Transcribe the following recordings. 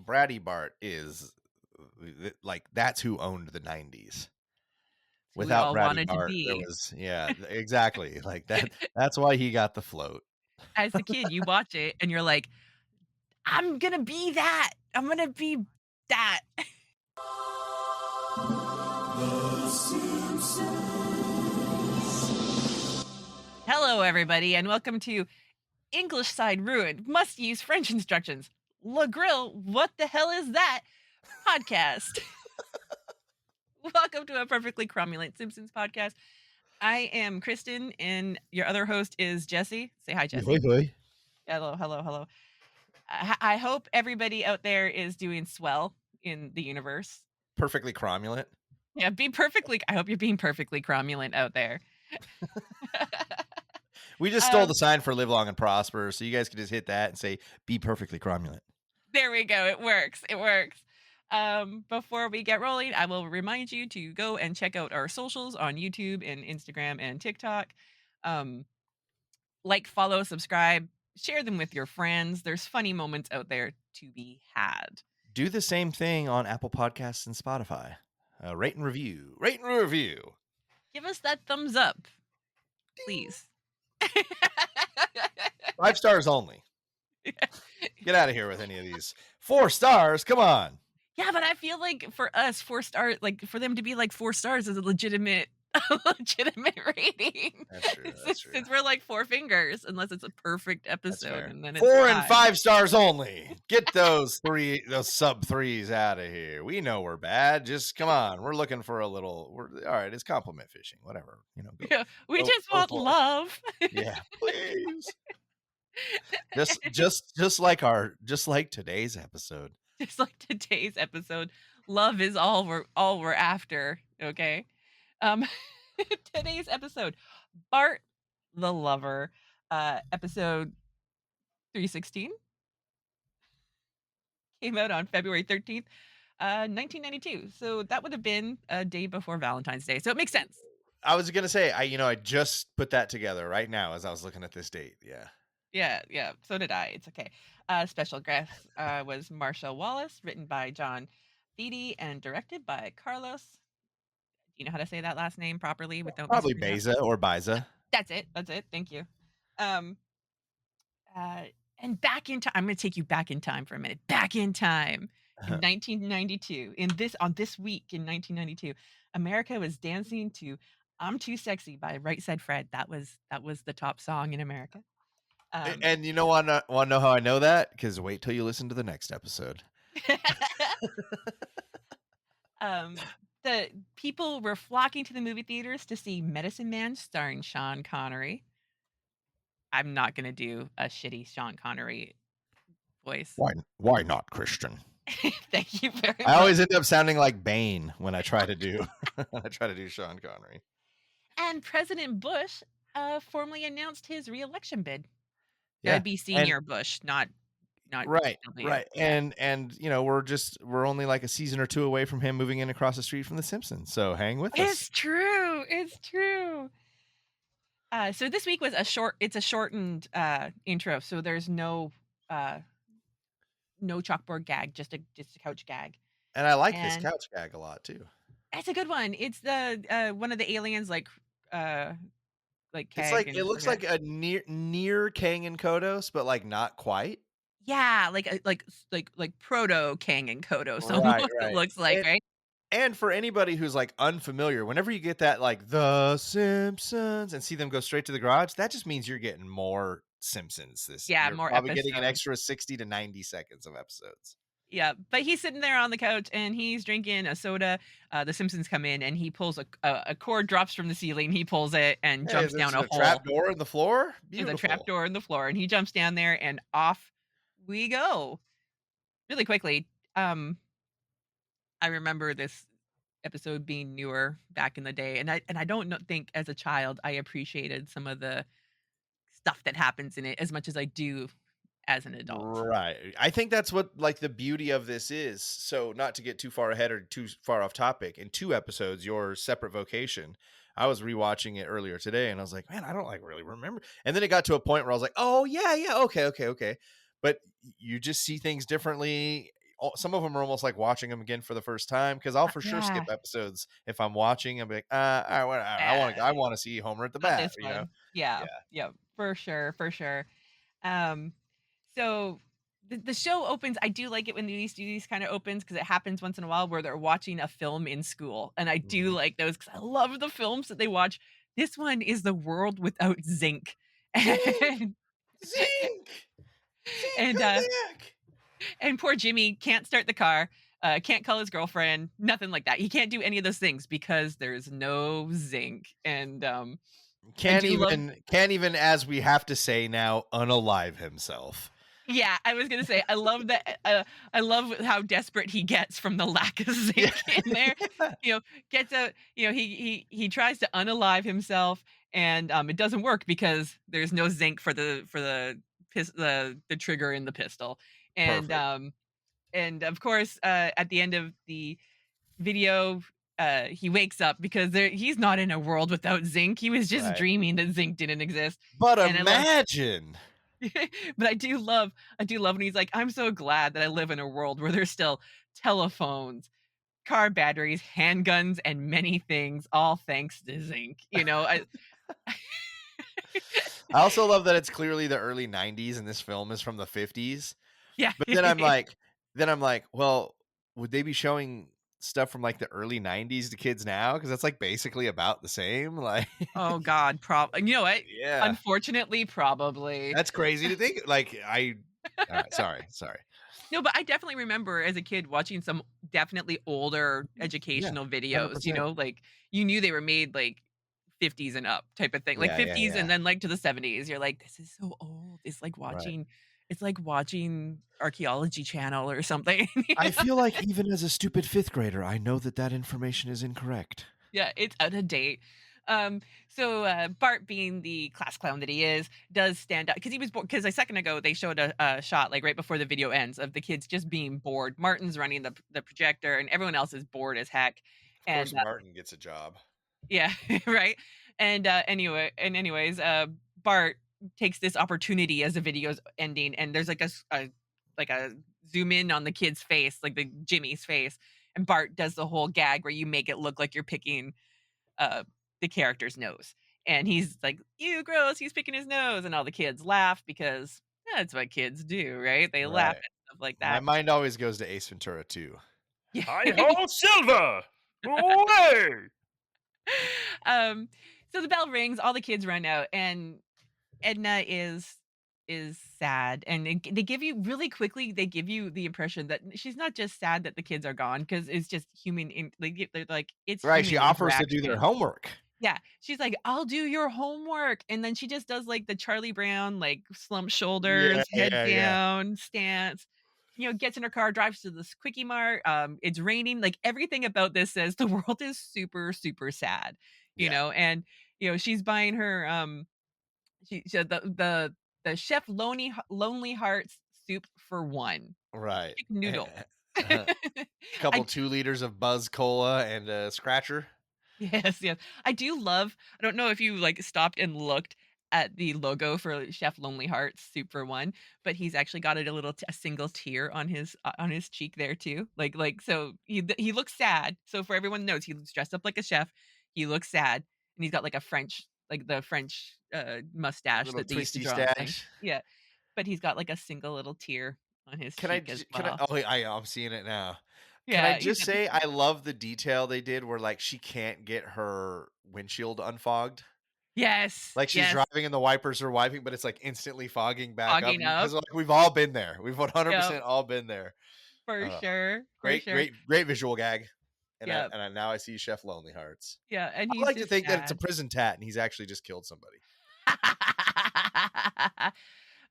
Bratty Bart is like that's who owned the 90s. We Without all Bratty wanted to Bart, there be. was exactly like that. That's why he got the float. As a kid, you watch it and you're like, "I'm gonna be that. I'm gonna be that." The Simpsons. Hello, everybody, and welcome to English Side Ruined. Must use French instructions. Le Grill, what the hell is that? Podcast. Welcome to a perfectly cromulent Simpsons podcast. I am Kristen, and your other host is Jesse. Say hi, Jesse. Hello, hello, hello. I hope everybody out there is doing swell in the universe. Perfectly cromulent. Yeah, I hope you're being perfectly cromulent out there. We just stole the sign for live long and prosper, so you guys can just hit that and say, be perfectly cromulent. There we go. It works. It works. Before we get rolling, I will remind you to go and check out our socials on YouTube and Instagram and TikTok. Like, follow, subscribe, share them with your friends. There's funny moments out there to be had. Do the same thing on Apple Podcasts and Spotify. Rate and review. Rate and review. Give us that thumbs up, please. 5 stars only. Get out of here with any of these 4 stars. Come on. Yeah, but I feel like for us, 4 stars, like for them to be like 4 stars is a legitimate rating. That's true. That's true. Since we're like 4 fingers, unless it's a perfect episode, and then it's 4 and 5 stars only. Get those sub 3s out of here. We know we're bad. Just come on. We're looking for a little. All right. It's compliment fishing. Whatever. We just want love. Yeah, please. just like today's episode. Just like today's episode, love is all we're after. Okay. Today's episode, Bart the Lover, episode 316, came out on February 13th, 1992. So that would have been a day before Valentine's Day. So it makes sense. I was gonna say, I just put that together right now as I was looking at this date. Yeah. So did I. It's okay. Special guest was Marsha Wallace, written by John Vitti and directed by Carlos. Do you know how to say that last name properly without probably Baeza or Baeza? That's it. Thank you. And back in time. I'm going to take you back in time for a minute. Back in time in 1992. On this week in 1992, America was dancing to "I'm Too Sexy" by Right Said Fred. That was the top song in America. And you know want to know how I know that? Because wait till you listen to the next episode. The people were flocking to the movie theaters to see Medicine Man starring Sean Connery. I'm not going to do a shitty Sean Connery voice. Why not, Christian? Thank you very much. I always end up sounding like Bane when I try to do Sean Connery. And President Bush formally announced his re-election bid. Yeah. That'd be Senior Bush, not right. W. Right. And we're only like a season or 2 away from him moving in across the street from The Simpsons. So hang with us. It's true. So this week was a shortened intro. So there's no chalkboard gag, just a couch gag. And I like this couch gag a lot too. It's a good one. It's the one of the aliens like it's like it looks like a near Kang and Kodos, but like not quite. Yeah, like proto Kang and Kodos. So right. It looks like, right? And for anybody who's like unfamiliar, whenever you get that like The Simpsons and see them go straight to the garage, that just means you're getting more Simpsons this year. More probably episodes. Getting an extra 60 to 90 seconds of episodes. Yeah, but he's sitting there on the couch and he's drinking a soda. The Simpsons come in and he pulls a cord, drops from the ceiling. He pulls it and jumps down a hole. Trap door in the floor. Beautiful. There's a trap door in the floor, and he jumps down there, and off we go. Really quickly, I remember this episode being newer back in the day, and I don't think as a child I appreciated some of the stuff that happens in it as much as I do as an adult. Right. I think that's what like the beauty of this is. So not to get too far ahead or too far off topic, in 2 episodes, Your Separate Vocation, I was rewatching it earlier today and I was like, man, I don't like really remember. And then it got to a point where I was like, oh yeah. Okay. But you just see things differently some of them are almost like watching them again for the first time, because I'll for sure skip Yeah. episodes if I'm watching. I'll be like, Uh, I want to see Homer at the Not bat, this you know? one. Yeah. Yeah. Yeah. For sure. For sure. Um, so the show opens. I do like it when these kind of opens because it happens once in a while where they're watching a film in school, and I do Mhm. like those because I love the films that they watch. This one is The World Without Zinc, Zeke! and Zeke! Zeke, and come uh, back! and poor Jimmy can't start the car, can't call his girlfriend, nothing like that. He can't do any of those things because there's no zinc, and I do love. Can't even, as we have to say now, unalive himself. Yeah, I was gonna say, I love that, I love how desperate he gets from the lack of Yeah. zinc in there. Gets a he tries to unalive himself, and, it doesn't work because there's no zinc for the trigger in the pistol. And, Perfect. and of course, at the end of the video, he wakes up because he's not in a world without zinc. He was just Right. dreaming that zinc didn't exist. But And I love imagine. but I do love when he's like, "I'm so glad that I live in a world where there's still telephones, car batteries, handguns, and many things, all thanks to zinc." I also love that it's clearly the early 90s and this film is from the 50s. Yeah. But then I'm like, well, would they be showing stuff from like the early 90s to kids now? Because that's like basically about the same. Like, Oh god, you know what? yeah, Unfortunately, probably. that's crazy to think. All right, sorry. No, but I definitely remember as a kid watching some definitely older Yeah, educational videos, 100%. like, you knew they were made, like, 50s and up type of thing, like, Yeah, yeah, 50s and yeah. then, like, to the 70s. You're like, "This is so old." Right. It's like watching Archaeology Channel or something. I feel like even as a stupid fifth grader, I know that that information is incorrect. Yeah, it's out of date. Bart, being the class clown that he is, does stand up because he was bored. Because a second ago they showed a shot like right before the video ends of the kids just being bored. Martin's running the projector, and everyone else is bored as heck. Of And course, Martin gets a job. yeah, right. Anyways, Bart takes this opportunity as the video's ending, and there's like a zoom in on the kid's face, like the Jimmy's face, and Bart does the whole gag where you make it look like you're picking uh the character's nose. And he's like, "You gross, he's picking his nose." And all the kids laugh because that's what kids do, right? They laugh Right. at stuff like My that. mind always goes to Ace Ventura too. Yeah. Hi ho, Silver! Away! um, so the bell rings, all the kids run out, and Edna is sad, and they give you really quickly. They give you the impression that she's not just sad that the kids are gone because it's just human. They're like it's Right, she human offers to do their interaction. homework. Yeah, she's like, "I'll do your homework," and then she just does, like, the Charlie Brown, like, slumped Yeah, shoulders, head yeah, yeah. down stance, gets in her car, drives to this Quickie Mart, it's raining, like, everything about this says the world is super, super sad, Yeah. and, she's buying her, she the Chef Lonely Hearts soup for 1. Right. Chicken noodle. Couple I 2 liters of Buzz Cola and a scratcher. Yes, yes. I don't know if you, like, stopped and looked at the logo for Chef Lonely Hearts Soup for One, but he's actually got it a single tear on his cheek there too. So he looks sad. So for everyone knows, he's dressed up like a chef. He looks sad, and he's got, like, the French, mustache Little that they used to twisty draw on things. stash. Yeah, but he's got, like, a single little tear on his Can I cheek as j can I well. oh, wait, I'm seeing it now. Can I Yeah, he's just got this. say I love the detail they did where, like, she can't get her windshield unfogged? Yes, Like, she's yes, driving and the wipers are wiping, but it's, like, instantly fogging back up fogging up. because, like, we've all been there. We've Yep, 100% all been there. for Uh, sure, for great, sure. great, great visual gag. Yep. Now I see Chef Lonely Hearts. Yeah, and I he's like to just think that it's a sad. prison tat and he's actually just killed somebody.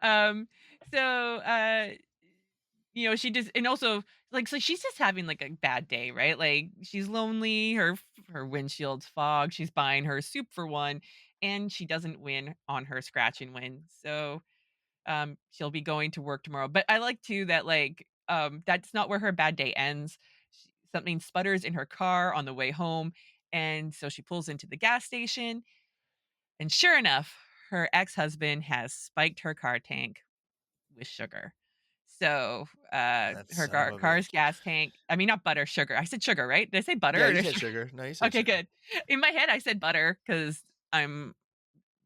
Um, so, she just and also, like, so she's just having, like, a bad day, right? Like, she's lonely, her windshield's fogged, she's buying her soup for one, and she doesn't win on her scratch and win. So, she'll be going to work tomorrow. But I like too that, like, that's not where her bad day ends. Something sputters in her car on the way home, and so she pulls into the gas station, and sure enough, her ex-husband has spiked her car tank with sugar. So, That her son of a car's bitch. gas tank, I mean, not butter, sugar. I said sugar, right? Did I say Yeah, butter you or said sugar? sugar. No, you said Okay, sugar. good. In my head, I said butter because 'cause I'm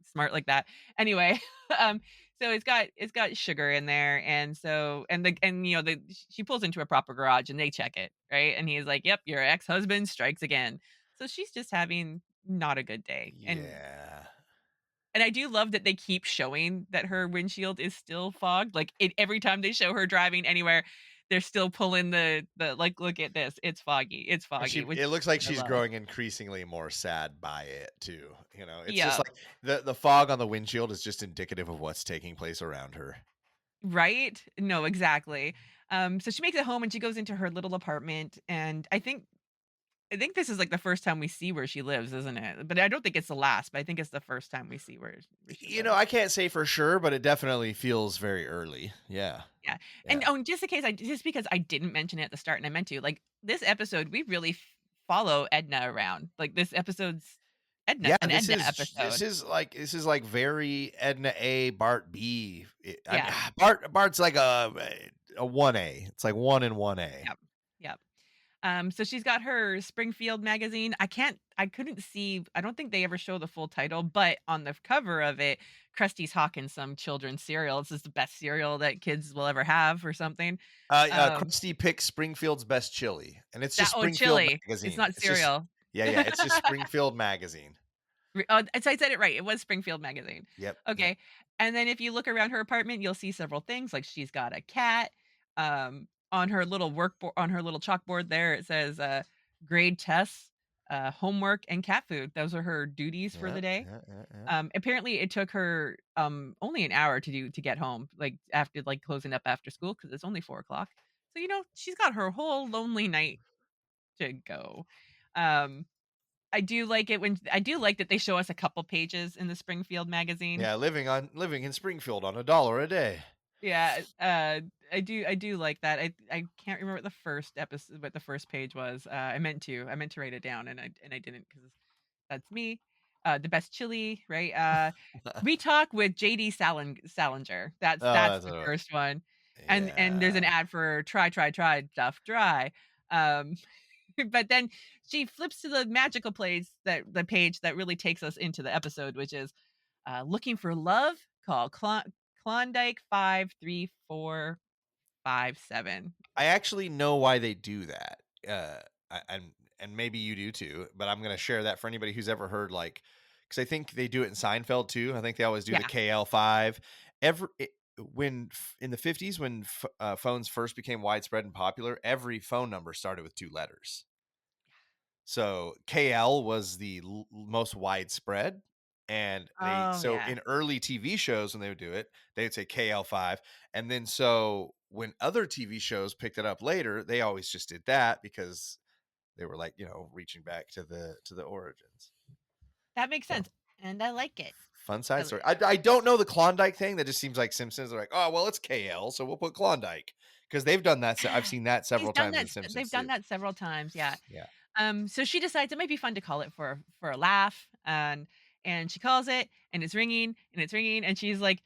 smart like that. Anyway, um, so it's got sugar in there, and so the she pulls into a proper garage, and they check it, right? And he's like, "Yep, your ex-husband strikes again." So she's just having not a good day, Yeah. and I do love that they keep showing that her windshield is still fogged. Like, every time they show her driving anywhere, they're still pulling the like, "Look at this, it's And foggy," which it looks like I she's love. growing increasingly more sad by it too. It's just Yeah. like the fog on the windshield is just indicative of what's taking place around her. Right? No, exactly. So she makes it home and she goes into her little apartment, and I think this is like the first time we see where she lives, isn't it? But I don't think it's the last, but I think it's the first time we see where she lives. I can't say for sure, but it definitely feels very early. Yeah. Yeah. And Yeah. oh, and just because I didn't mention it at the start and I meant to, like this episode, we really follow Edna around. Like this episode's Yeah, an this Edna is this episode. is like this is like very Edna A, Bart B. I mean, Yeah. Bart's like a 1A. It's like 1 and 1A. Yep. Yep. So she's got her Springfield magazine. I couldn't see, I don't think they ever show the full title, but on the cover of it, Krusty's hawking some children's cereal. This is the best cereal that kids will ever have or something. Um, Krusty picks Springfield's best chili, and it's just that oh, Springfield chili. It's magazine. not It's just cereal. yeah, it's just Springfield magazine. Oh, so I said it right. It was Springfield magazine. Yep, yep. Okay. And then if you look around her apartment, you'll see several things. Like she's got a cat. On her little workboard, on her little chalkboard there, it says grade tests, homework, and cat food. Those are her duties for Yeah, the day. yeah, yeah, yeah. Apparently it took her only an hour to get home, like after like closing up after school, because it's only 4 o'clock. So she's got her whole lonely night to go. Um, I do like that they show us a couple pages in the Springfield magazine. Yeah, living in Springfield on $1 a day. Yeah, I do like that. I can't remember what the first page was. I meant to write it down and I didn't because that's me. The best chili, right? We talk with JD Salinger. Oh, That's that's the what. first one. And there's an Yeah, ad for try stuff dry. Um but then she flips to the magical place that the page that really takes us into the episode, which is looking for love. Call Klondike 53457. I actually know why they do that. And maybe you do too, but I'm gonna share that for anybody who's ever heard because I think they do it in Seinfeld too. I think they always do the Yeah. KL5. In the 50s when phones first became widespread and popular, every phone number started with two letters. So KL was the most widespread. And Oh yeah. in early TV shows, when they would do it, they would say KL5. And then so when other TV shows picked it up later, they always just did that because they were like, reaching back to the origins. That makes So sense. And I like it. fun side I story. I don't know the Klondike thing. That just seems like Simpsons are like, oh, well, it's KL, so we'll put Klondike. Because they've done that. So I've seen that He's several done times that in Simpsons they've done too. that several times, yeah. Yeah. So she decides it might be fun to call it for a laugh, and she calls it, and it's ringing, and it's ringing, and she's like,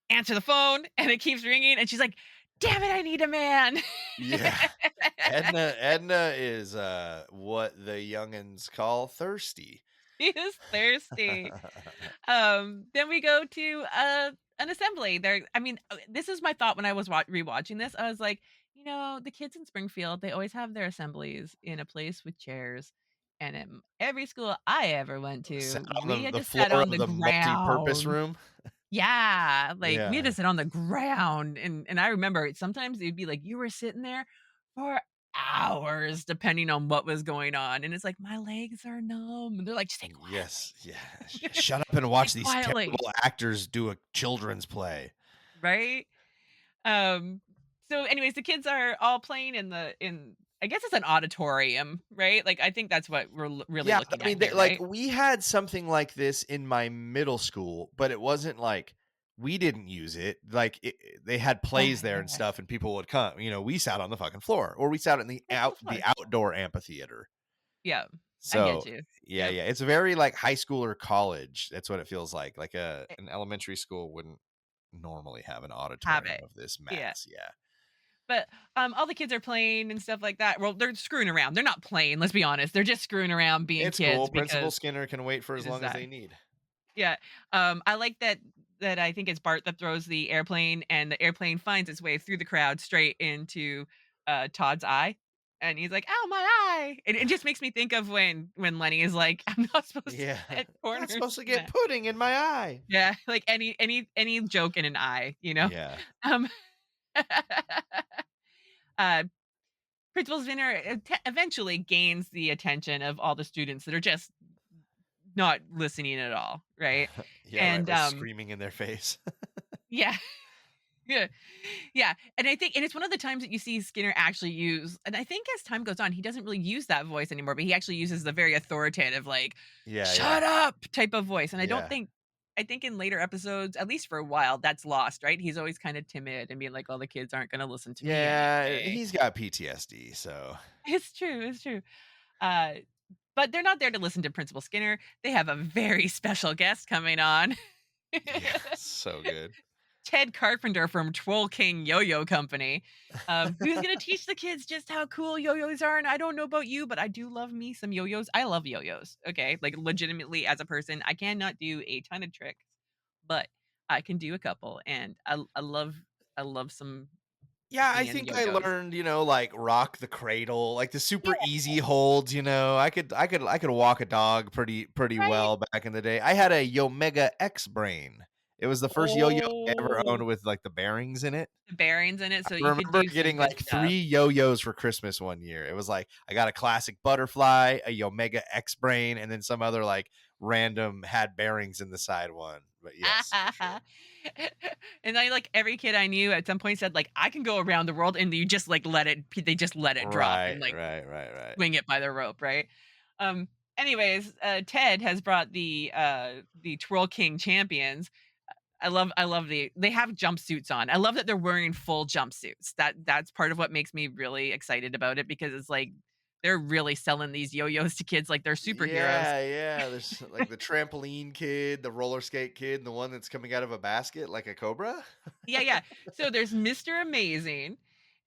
"Answer the phone," and it keeps ringing, and she's like, "Damn it, I need a man." Yeah. Edna is what the youngins call thirsty. He is thirsty. Then we go to an assembly. This is my thought when I was rewatching this. I was like, the kids in Springfield, they always have their assemblies in a place with chairs. And in every school I ever went Sat to, on we had the to sit floor on of the the multi-purpose ground. room. Yeah, like we had to Yeah. sit on the ground, and I remember sometimes it'd be like you were sitting there for hours, depending on what was going on, and it's like my legs are numb, and they're like, "Stay Yes. quietly, Yeah. Shut up and watch stay these quietly," terrible actors do a children's play. right? Um, so anyways, the kids are all playing in I guess it's an auditorium, right? Like I think that's what we're really Yeah, looking I at mean, here, like right? we had something like this in my middle school, but it wasn't like we didn't use it. They had Oh plays there and yeah, stuff, and people would come. We sat on the fucking floor, or we sat in that's the the floor. outdoor amphitheater. Yeah, I get So you. yeah, Yep, yeah, it's very like high school or college. That's what it feels like. Like an elementary school wouldn't normally have an have auditorium it. of this Yeah. mass. Yeah. But, all the kids are playing and stuff like that. Well, they're screwing around. They're not playing, let's be honest. They're just screwing around being It's cool. kids Principal because Skinner can wait for as it is long as that. they need. Yeah. I like that I think it's Bart that throws the airplane, and the airplane finds its way through the crowd straight into, Todd's eye, and he's like, "Ow, my eye!" And it just makes me think of when Lenny is like, "I'm not supposed to Yeah. cut Not corners." supposed to get pudding in my eye. Yeah, like any joke in an eye, you know? Yeah. Um, uh, Principal Spinner eventually gains the attention of all the students that are just not listening at all, right? Yeah, right, And, by screaming in their face. yeah. Yeah. Yeah, and I think and it's one of the times that you see Skinner actually use and I think as time goes on, he doesn't really use that voice anymore, but he actually uses the very authoritative, like, Yeah, yeah. "Shut up!" type of voice, and Yeah. I think in later episodes, at least for a while, that's lost, right? He's always kinda timid and being like, "Well, the kids aren't gonna listen to me Yeah, anyway." he's got PTSD, so It's true. Uh, but they're not there to listen to Principal Skinner. They have a very special guest coming on. yeah, so good. Ted Carpenter from Troll King Yo-Yo Company, who's gonna teach the kids just how cool yo-yos are, and I don't know about you, but I do love me some yo-yos. I love yo-yos, okay? Like, legitimately, as a person, I cannot do a ton of tricks, but I can do a couple, and I love some Yeah, I spinning think I yo-yos. learned, like rock the cradle, like the Yeah, super easy holds, I could walk a dog pretty right? well back in the day. I had a Yomega X brain. It was the first yo-yo I ever Oh, owned with like the bearings in it. the bearings in it I so you could remember do some getting good like stuff. 3 yo-yos for Christmas one year. It was like I got a classic butterfly, a Yomega X brain, and then some other like random had bearings in the side one. But yes, for sure. And I like every kid I knew at some point said like I can go around the world and you just like they just let it drop Right, and like right, right, right. swing it by the rope, right? Um anyways, Ted has brought the Twirl King champions. I love they have jumpsuits on. I love that they're wearing full jumpsuits. That's part of what makes me really excited about it because it's like they're really selling these yo-yos to kids like they're superheroes. Yeah, yeah. There's like the trampoline kid, the roller skate kid, and the one that's coming out of a basket like a cobra. Yeah, yeah. So there's Mr. Amazing,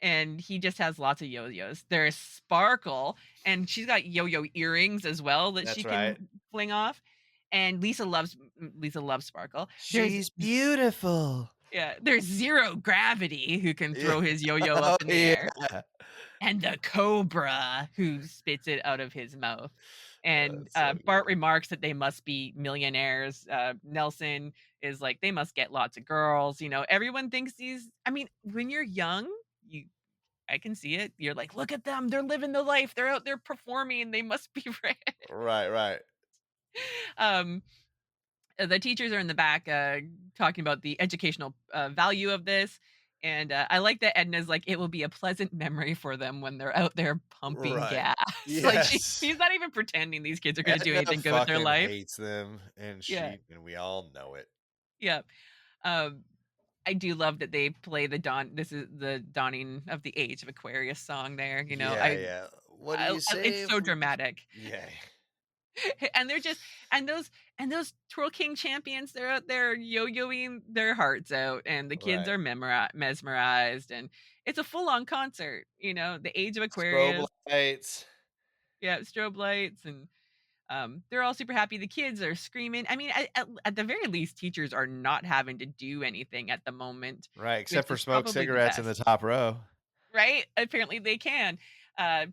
and he just has lots of yo-yos. There's Sparkle, and she's got yo-yo earrings as well that she That's right. can fling off. And Lisa loves Sparkle. She's beautiful. There's Zero Gravity who can Yeah. throw his yo-yo Oh up in the air, yeah. and the Cobra who spits it out of his mouth. And That's so Bart good. remarks that they must be millionaires. Nelson is like, they must get lots of girls. You know, everyone thinks these. I mean, when you're young, I can see it. You're like, look at them. They're living the life. They're out there performing. They must be rich. Right, right. um, the teachers are in the back talking about the educational value of this. And I like that Edna's like, it will be a pleasant memory for them when they're out there pumping Right. gas. Like Yes. she's not even pretending these kids are going to do Edna anything good with their fucking life. hates them, and Yeah. we all know it. Yeah. Um, I do love that they play the dawn. This is the dawning of the age of Aquarius song there. You know, Yeah, yeah. What do you say it's if so we dramatic. Yeah. And they're just and those Twirl King champions, they're out there yo-yoing their hearts out, and the kids Right. are mesmerized, and it's a full-on concert. You know, the age of Strobe Aquarius, lights. yeah, strobe lights, and they're all super happy. The kids are screaming. I mean, at the very least, teachers are not having to do anything at the moment, Right, which except for is smoke probably the cigarettes in the best. top row. Right? Apparently they can.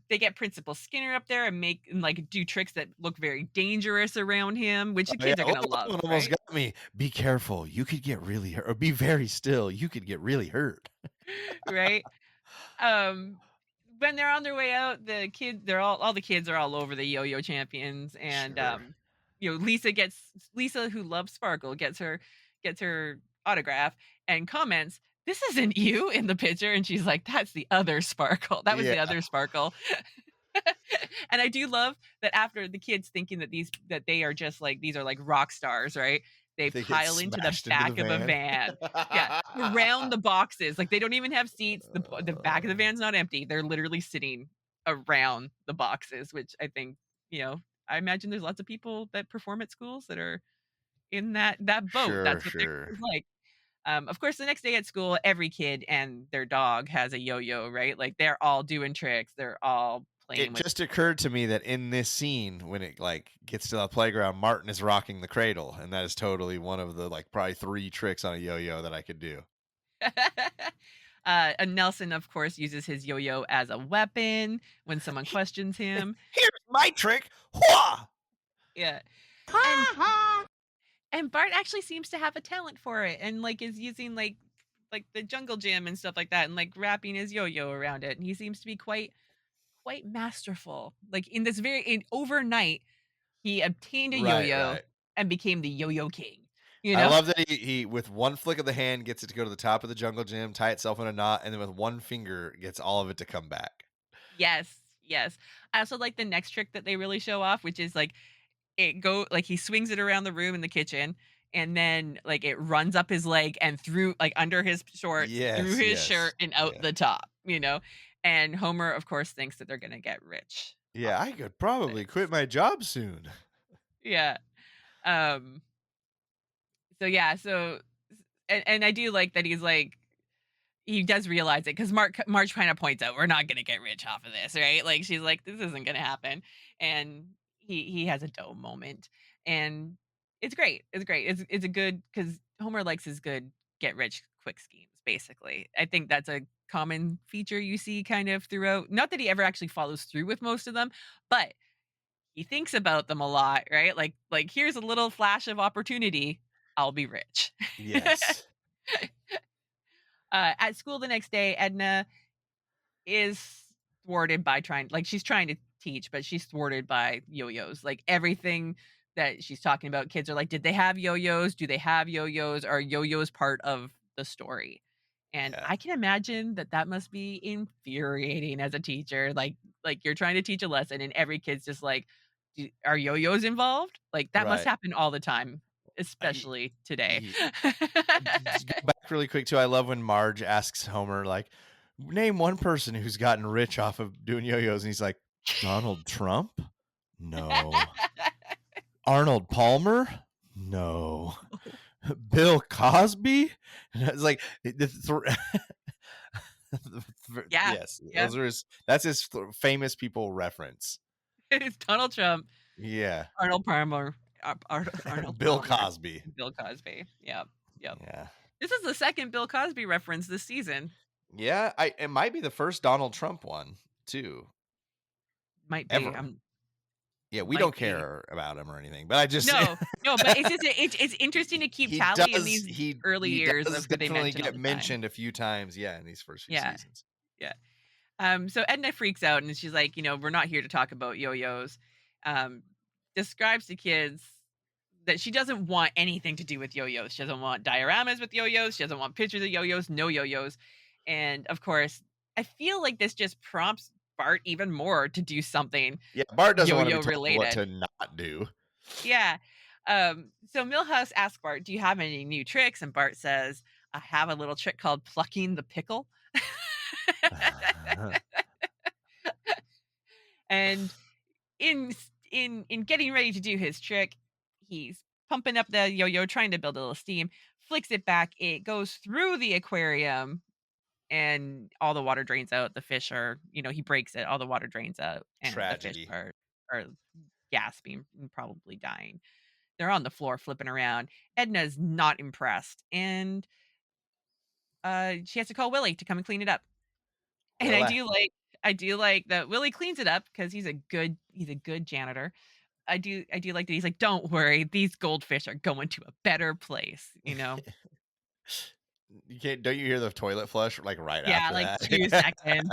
They get Principal Skinner up there and like do tricks that look very dangerous around him, which the Oh, yeah. kids are Oh, gonna that love, one almost right? got me. Be careful. You could get really hurt. Or be very still. You could get really hurt. Right? Um, when they're on their way out, they're all the kids are all over the yo-yo champions, and Sure. you know, Lisa who loves Sparkle gets her autograph and comments, "This isn't you in the picture," and she's like, "That's the other Sparkle. That was Yeah. the other Sparkle." And I do love that after the kids thinking that they are just like these are like rock stars, right? They They get pile into the smashed into the back of a van. van. Yeah, around the boxes. Like they don't even have seats. The back of the van's not empty. They're literally sitting around the boxes, which I think, you know, I imagine there's lots of people that perform at schools that are in that boat. Sure, That's what their sure. is like. Of course, the next day at school, every kid and their dog has a yo-yo, right? Like they're all doing tricks. They're all playing It with. just occurred to me that in this scene, when it like gets to the playground, Martin is rocking the cradle, and that is totally one of the like probably 3 tricks on a yo-yo that I could do. And Nelson, of course, uses his yo-yo as a weapon when someone questions him. Here's my trick. Whoa! Yeah, and Bart actually seems to have a talent for it, and like is using like the jungle gym and stuff like that, and like wrapping his yo-yo around it, and he seems to be quite masterful. Like in overnight, he obtained a Right, yo-yo right. and became the yo-yo king. You I know? love that he with one flick of the hand gets it to go to the top of the jungle gym, tie itself in a knot, and then with one finger gets all of it to come back. Yes, yes. I also like the next trick that they really show off, which is like he swings it around the room in the kitchen, and then like it runs up his leg and through like under his shorts, through Yes, his shirt yes. and out Yeah. the top, And Homer, of course, thinks that they're gonna get rich off Yeah, I of could probably this. quit my job soon. Yeah. Um, so yeah, and I do like that he's like he does realize it because Marge kind of points out we're not gonna get rich off of this, right? Like she's like, this isn't gonna happen. And he has a dough moment. And it's great. It's great. It's a good because Homer likes his good get rich quick schemes, basically. I think that's a common feature you see kind of throughout. Not that he ever actually follows through with most of them, but he thinks about them a lot, right? Like here's a little flash of opportunity. I'll be rich. Yes. At school the next day, Edna is thwarted by she's trying to teach, but she's thwarted by yo-yos. Like everything that she's talking about, kids are like, did they have yo-yos? Do they have yo-yos? Are yo-yos part of the story? And Yeah. I can imagine that that must be infuriating as a teacher. Like you're trying to teach a lesson and every kid's just like, are yo-yos involved? Like that must Right. happen all the time, I especially today. Ye Just go back really quick too, I love when Marge asks Homer, like, "Name one person who's gotten rich off of doing yo-yos," and he's like, "Donald Trump? No. Arnold Palmer? No. Bill Cosby?" And it's like, Yeah, yes, yeah. that's his famous people reference. It's Donald Trump, Yeah. Arnold Palmer, Arnold Bill Palmer, Cosby. Bill Cosby. Yep, yep. Yeah. This is the second Bill Cosby reference this season. Yeah, it might be the first Donald Trump one too, Might be. ever. Yeah, we Might don't be. care about him or anything, but I just No, no, but it's just it's interesting to keep he tally in does these he early he years of does who they definitely mention all get the time. mentioned a few times, yeah, in these first few Yeah, seasons. yeah. So Edna freaks out and she's like, we're not here to talk about yo-yos. Um, Describes to kids that she doesn't want anything to do with yo-yos. She doesn't want dioramas with yo-yos. She doesn't want pictures of yo-yos, no yo-yos. And of course, I feel like this just prompts Bart even more to do something Yeah, Bart doesn't wanna be yo-yo told what related. to not do. Yeah. So Milhouse asks Bart, do you have any new tricks? And Bart says, I have a little trick called plucking the pickle. And in getting ready to do his trick, he's pumping up the yo-yo, trying to build a little steam, flicks it back, it goes through the aquarium, and all the water drains out. The fish are, he breaks it, all the water drains out, and the fish Tragedy. are gasping and probably dying. They're on the floor flipping around. Edna's not impressed, and she has to call Willie to come and clean it up. And Willa. I do like that Willie cleans it up because he's a good janitor. I do like that he's like, "Don't worry, these goldfish are going to a better place," you know? You can't don't you hear the toilet flush, like, right Yeah, after like that? 2 seconds.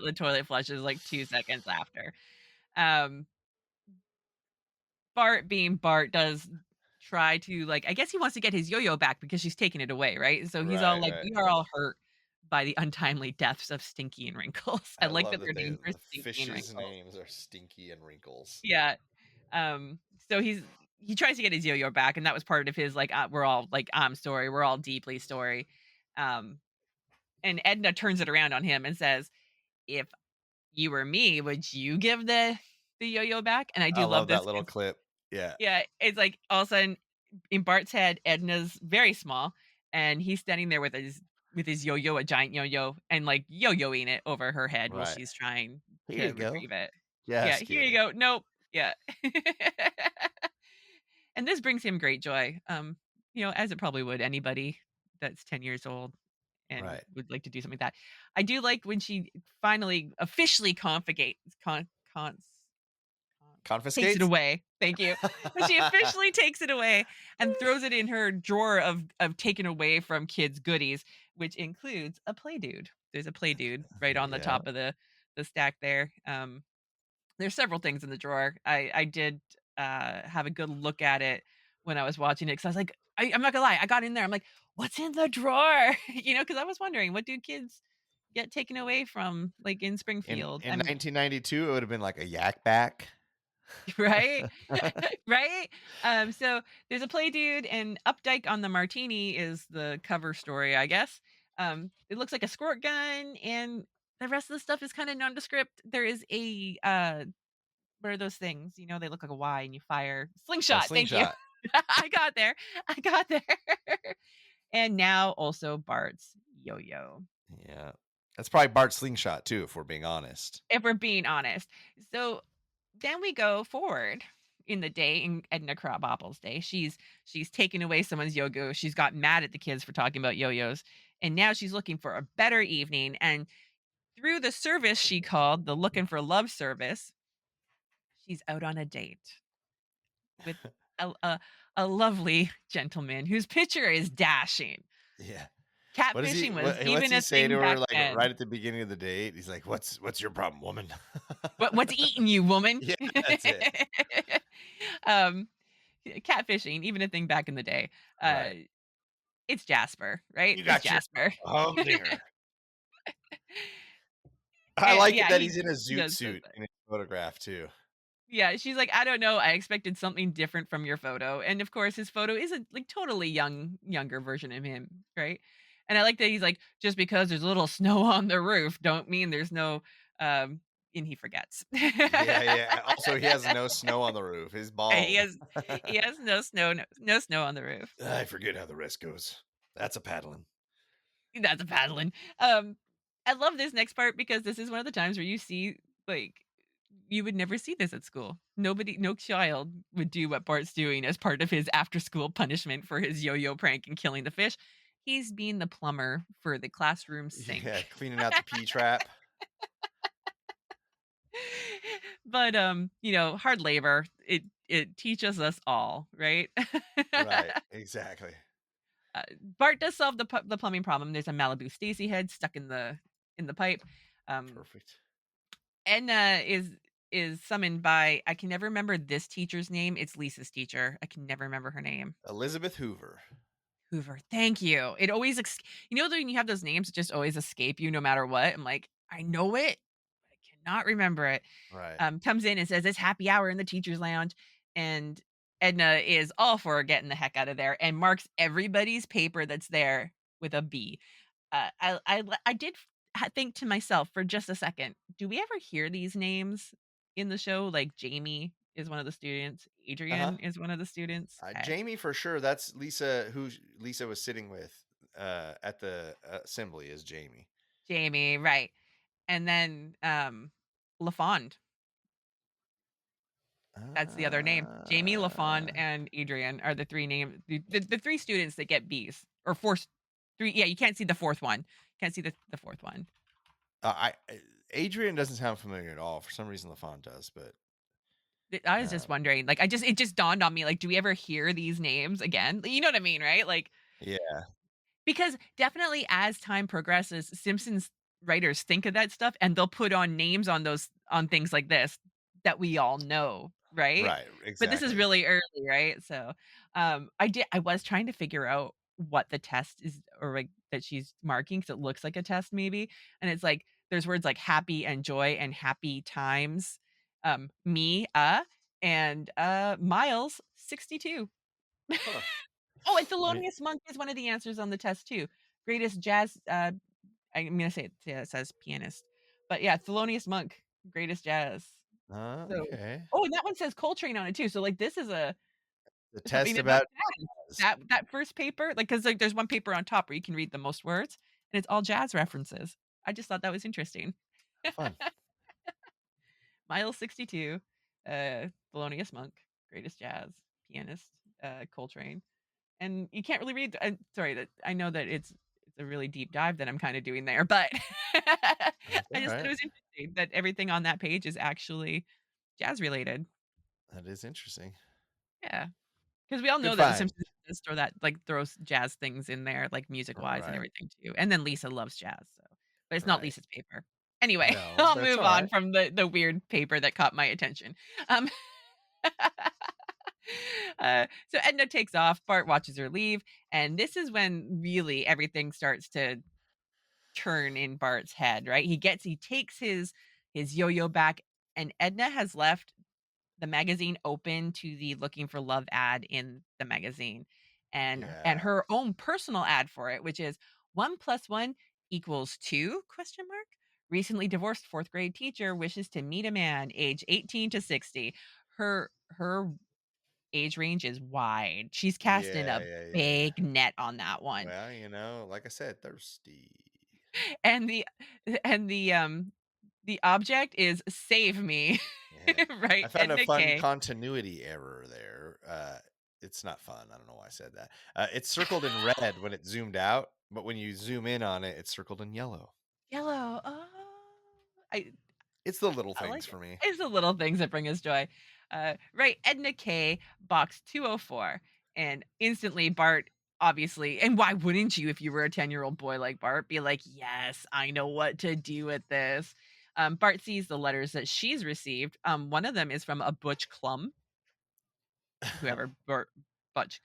The toilet flushes like 2 seconds after. Um, Bart being Bart does try to, like, I guess he wants to get his yo-yo back because she's taking it away, right? So he's all Right, like, right. "We are all hurt by the untimely deaths of Stinky and Wrinkles." I I like love that that their names are the Stinky and fish's Wrinkles. names are Stinky and Wrinkles. Yeah. So he tries to get his yo-yo back, and that was part of his like, we're all like, I'm sorry, we're all deeply sorry. Um, and Edna turns it around on him and says, "If you were me, would you give the yo-yo back?" And I I do love love this that little 'cause clip. Yeah. yeah, it's like all of a sudden in Bart's head, Edna's very small. and he's standing there with his yo-yo, a giant yo-yo, and like yo-yoing it over her head while Right. she's trying Here to you go. retrieve it. Yeah, Just here you kidding. go. Nope. Yeah. And this brings him great joy. As it probably would anybody that's 10 years old and Right. would like to do something like that. I do like when she finally officially confiscates takes it Confiscates? away. Thank you. When she officially takes it away and throws it in her drawer of taken away from kids' goodies, which includes a play dude. There's a play dude right on the Yeah. top of the stack there. There's several things in the drawer. I did have a good look at it when I was watching it because I was like, I'm not gonna lie, I got in there. I'm like, what's in the drawer? Because I was wondering, what do kids get taken away from, like in In Springfield? in 1992, it would have been like a yak back. Right? Right? So there's a play dude, and Updike on the Martini is the cover story, I guess. It looks like a squirt gun, and the rest of the stuff is kind of nondescript. There is a what are those things? They look like a Y and you fire. A Slingshot, thank you. slingshot. I got there. I got there. And now also Bart's yo-yo, Yeah. That's probably Bart's slingshot too, if we're being honest. if we're being honest. So then we go forward in the day in Edna Krabappel's day. She's taken away someone's yo-yo. She's got mad at the kids for talking about yo-yos. And now she's looking for a better evening. And through the service she called the Looking for Love service, she's out on a date with a lovely gentleman whose picture is dashing. Yeah. Catfishing was What's even he a say thing to her back like then. right at the beginning of the date? He's like, "What's your problem, woman?" What's eating you, woman? Yeah, that's it. um, Catfishing, even a thing back in the day. Uh, Right. it's Jasper, right? You It's got your Jasper. humdinger. I And like it yeah, that he he's in a zoot does says suit that. in his photograph too. Yeah, she's like, "I don't know, I expected something different from your photo." And of course, his photo is a like totally younger version of him, right? And I like that he's like, "Just because there's a little snow on the roof, don't mean there's no." Um, and he forgets. Yeah, yeah. Also, he has no snow on the roof. He's he bald. has he has no snow on the roof. I forget how the rest goes. That's a paddling. That's a paddling. I love this next part because this is one of the times where you see like you would never see this at school. No child would do what Bart's doing as part of his after school punishment for his yo-yo prank and killing the fish. He's being the plumber for the classroom Yeah, sink. cleaning out the pea trap. But hard labor, it teaches us all, right? Right, exactly. Bart does solve the plumbing problem. There's a Malibu Stacy head stuck in the pipe. Um, Perfect. Edna is summoned by I can never remember this teacher's name. It's Lisa's teacher. I can never remember her name. Elizabeth Hoover. Hoover. Thank you. It always when you have those names, it just always escape you no matter what. I'm like, I know it, but I cannot remember it. Right. Comes in and says it's happy hour in the teacher's lounge, and Edna is all for getting the heck out of there and marks everybody's paper that's there with a B. I did think to myself for just a second, do we ever hear these names in the show? Like Jamie is one of the students, Uh-huh. Adrian is one of the students. Okay. Jamie for sure. That's Lisa, who Lisa was sitting with at the assembly is Jamie. Jamie, right. And then LaFond, that's the other name. Jamie, LaFond, Uh, and Adrian are the three names, the three students that get B's or four, three. Yeah, you can't see the fourth one. Can't see the fourth one. Adrian doesn't sound familiar at all. For some reason, LaFont does, but I was just wondering, like, it just dawned on me, like, do we ever hear these names again? You know what I mean, right? Like, yeah, because definitely as time progresses, Simpsons writers think of that stuff and they'll put on names on things like this that we all know, right? right, But this is exactly. really early, right? So, I was trying to figure out what the test is or like that she's marking because it looks like a test maybe, and it's like there's words like happy and joy and happy times, me, and Miles 62. Huh. Oh, and I mean, Thelonious Monk is one of the answers on the test too. Greatest jazz, I'm gonna say it, yeah, it says pianist. But yeah, Thelonious Monk, greatest jazz. So okay. oh, and that one says Coltrane on it too. So like this is The something test about about jazz. was. that first paper, like, because like, there's one paper on top where you can read the most words, and it's all jazz references. I just thought that was interesting. Fun. Miles 62, Thelonious Monk, greatest jazz pianist, Coltrane. And you can't really read sorry, that I know that it's a really deep dive that I'm kinda doing there, but That's I all just thought it right. was interesting that everything on that page is actually jazz related. That is interesting. Yeah, because we all Good know that The find. Simpsons does throw that like, throws jazz things in there, like, music-wise and Right. everything too, and then Lisa loves jazz, so but it's not Right. Lisa's paper. Anyway, No, I'll but it's move all on right. from the weird paper that caught my attention. Um so Edna takes off, Bart watches her leave, and this is when really everything starts to turn in Bart's head, right? He takes his yo-yo back, and Edna has left the magazine open to the looking for love ad in the magazine, and Yeah. her own personal ad for it, which is 1 plus 1 equals 2 question mark. Recently divorced 4th grade teacher wishes to meet a man age 18 to 60. Her age range is wide. She's casting Yeah, a yeah, yeah. big net on that one. Well, like I said, thirsty. And the object is "Save me." Yeah. Right? I found a Edna fun K. continuity error there. It's not fun. I don't know why I said that. It's circled in red when it zoomed out, but when you zoom in on it, it's circled in yellow. Yellow. Oh, I It's the little I things like it. for me. It's the little things that bring us joy. Right, Edna K, box 204, and instantly Bart obviously and why wouldn't you if you were a 10-year-old boy like Bart, be like, "Yes, I know what to do with this." Bart sees the letters that she's received. One of them is from a Butch Clum, whoever Bart Butch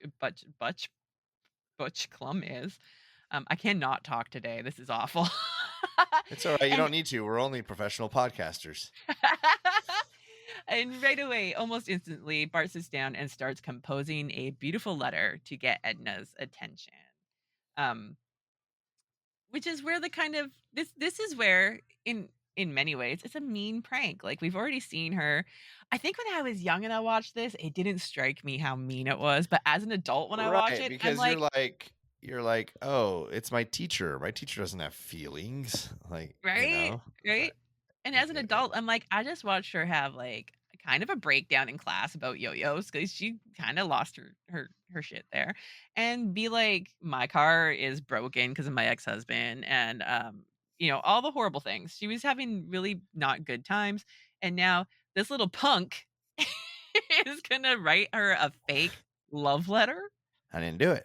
Butch Clum is. I cannot talk today. This is awful. It's all right. You and don't need to. We're only professional podcasters. and right away, almost instantly, Bart sits down and starts composing a beautiful letter to get Edna's attention. Um, which is where the kind of this is where in many ways it's a mean prank. Like we've already seen her. I think when I was young and I watched this, it didn't strike me how mean it was. But as an adult, when I watch Right, it, I'm because like, you're like, "Oh, it's my teacher. My teacher doesn't have feelings." Like, right, right. but And y as an y adult, I'm like, I just watched her have like kind of a breakdown in class about yo-yos because she kind of lost her shit there, and be like, my car is broken because of my ex-husband, and all the horrible things. She was having really not good times, and now this little punk is gonna write her a fake love letter. I didn't do it.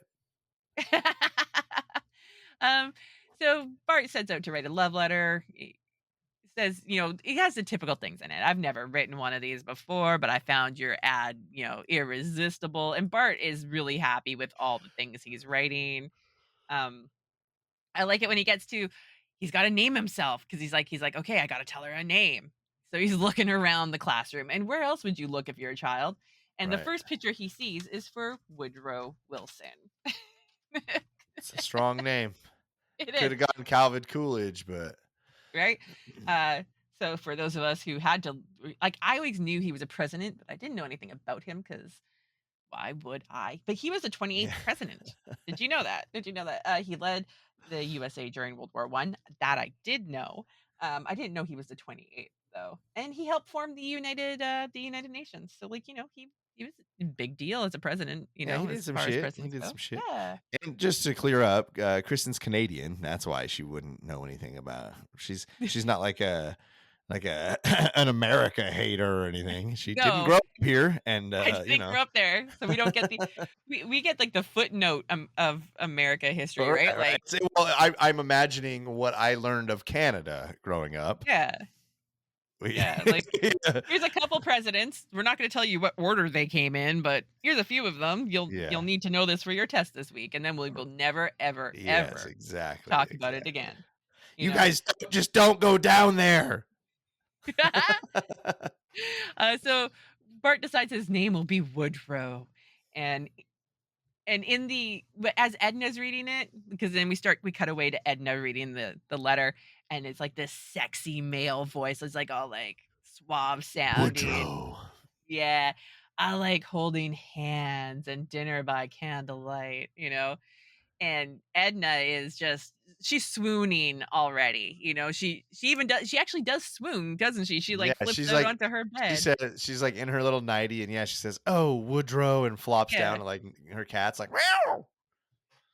um, so Bart sets out to write a love letter. Says, it has the typical things in it. I've never written one of these before, but I found your ad, irresistible. And Bart is really happy with all the things he's writing. Um, I like it when he's got to name himself because he's like, okay, I got to tell her a name. So he's looking around the classroom. And where else would you look if you're a child? And the Right. first picture he sees is for Woodrow Wilson. It's a strong name. It Could is. have gotten Calvin Coolidge, but Right? So for those of us who had to, like, I always knew he was a president, but I didn't know anything about him because why would I? But he was the yeah. 28th president. Did you know that? Did you know that he led the USA during World War One? That I did know. I didn't know he was the 28th though, and he helped form the United Nations. So like he was a big deal as a president. Yeah, he did As some far as shit. He presidents did go. some shit. Yeah. And just to clear up, Kristen's Canadian. That's why she wouldn't know anything about. She's not like a an America hater or anything. She didn't No, grow up here, and I just didn't grow up there, so we don't get the we get, like, the footnote, of America history, Right, right? right. Like So, well, I'm imagining what I learned of Canada growing up. yeah, We, yeah, like, yeah, here's a couple presidents. We're not gonna tell you what order they came in, but here's a few of them. You'll yeah. need to know this for your test this week, and then we will never, ever, Yes, ever exactly, talk about it exactly. again, you You know? guys just don't go down there. So Bart decides his name will be Woodrow, and but as Edna's reading it, because then we cut away to Edna reading the letter, and it's like this sexy male voice. It's like all like suave sounding. Woodrow. Yeah. I like holding hands and dinner by candlelight, you know? And Edna is just she's swooning already, you know? She actually does swoon, doesn't she? She, Yeah, like, flips she's out like onto her she bed. said she's, like, in her little nightie, and, yeah, she says, "Oh, Woodrow," and flops down, Yeah. and, like, her cat's like, "Meow."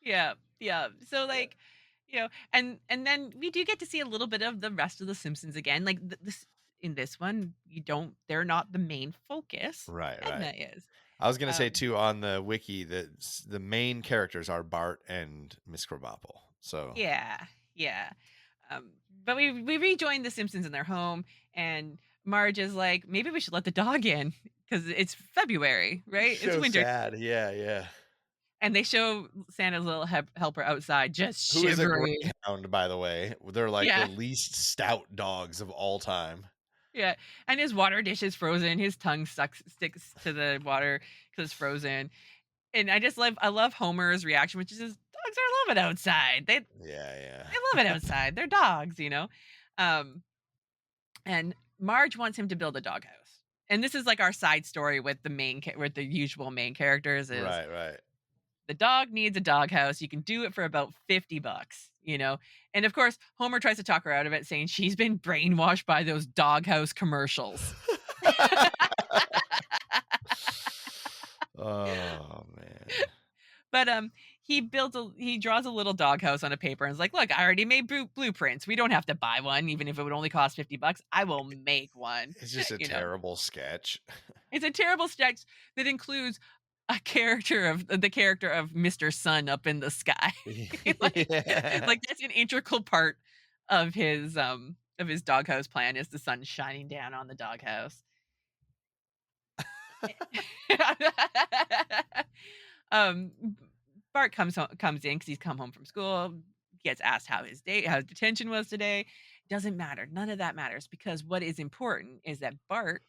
Yeah, yeah. So, Yeah. like, and then we do get to see a little bit of the rest of the Simpsons again. Like this in this one, you don't they're not the main focus. Right, right. Edna is. I was gonna say Um, too on the wiki that the main characters are Bart and Miss Krabappel. So yeah, yeah. But we rejoin the Simpsons in their home, and Marge is like, maybe we should let the dog in because it's February, right? It's so winter, sad. Yeah, yeah. and they show Santa's little helper outside just Who is a shivering. greyhound, by the way? They're like the Yeah. least stout dogs of all time. Yeah, and his water dish is frozen, his tongue sticks to the water because it's frozen, and I love Homer's reaction, which is dogs are loving outside. Yeah, yeah. They love it outside. They're dogs, you know? Um, and Marge wants him to build a doghouse. And this is like our side story with with the usual main characters is Right, right. the dog needs a doghouse. You can do it for about 50 bucks, you know? And of course, Homer tries to talk her out of it, saying she's been brainwashed by those doghouse commercials. Oh man. But he draws a little doghouse on a paper and is like, "Look, I already made blueprints. We don't have to buy one, even if it would only cost 50 bucks. I will make one." It's just a You know, terrible sketch. it's a terrible sketch that includes the character of Mr. Sun up in the sky. Yeah. Like that's an integral part of his doghouse plan is the sun shining down on the doghouse. um, Bart comes in because he's come home from school, gets asked how his detention was today. Doesn't matter. None of that matters because what is important is that Bart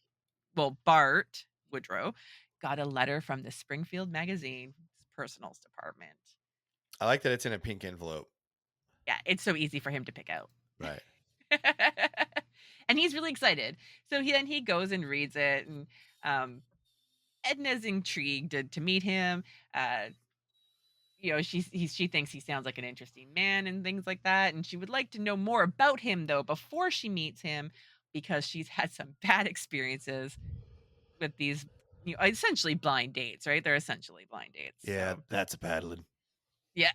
Woodrow got a letter from the Springfield Magazine's personals department. I like that it's in a pink envelope. Yeah, it's so easy for him to pick out. Right. And he's really excited. So he goes and reads it, and um, Edna's intrigued to meet him. Uh, she thinks he sounds like an interesting man and things like that, and she would like to know more about him though before she meets him because she's had some bad experiences with these, essentially blind dates, right? They're essentially blind dates. Yeah, So that's a paddling. yeah.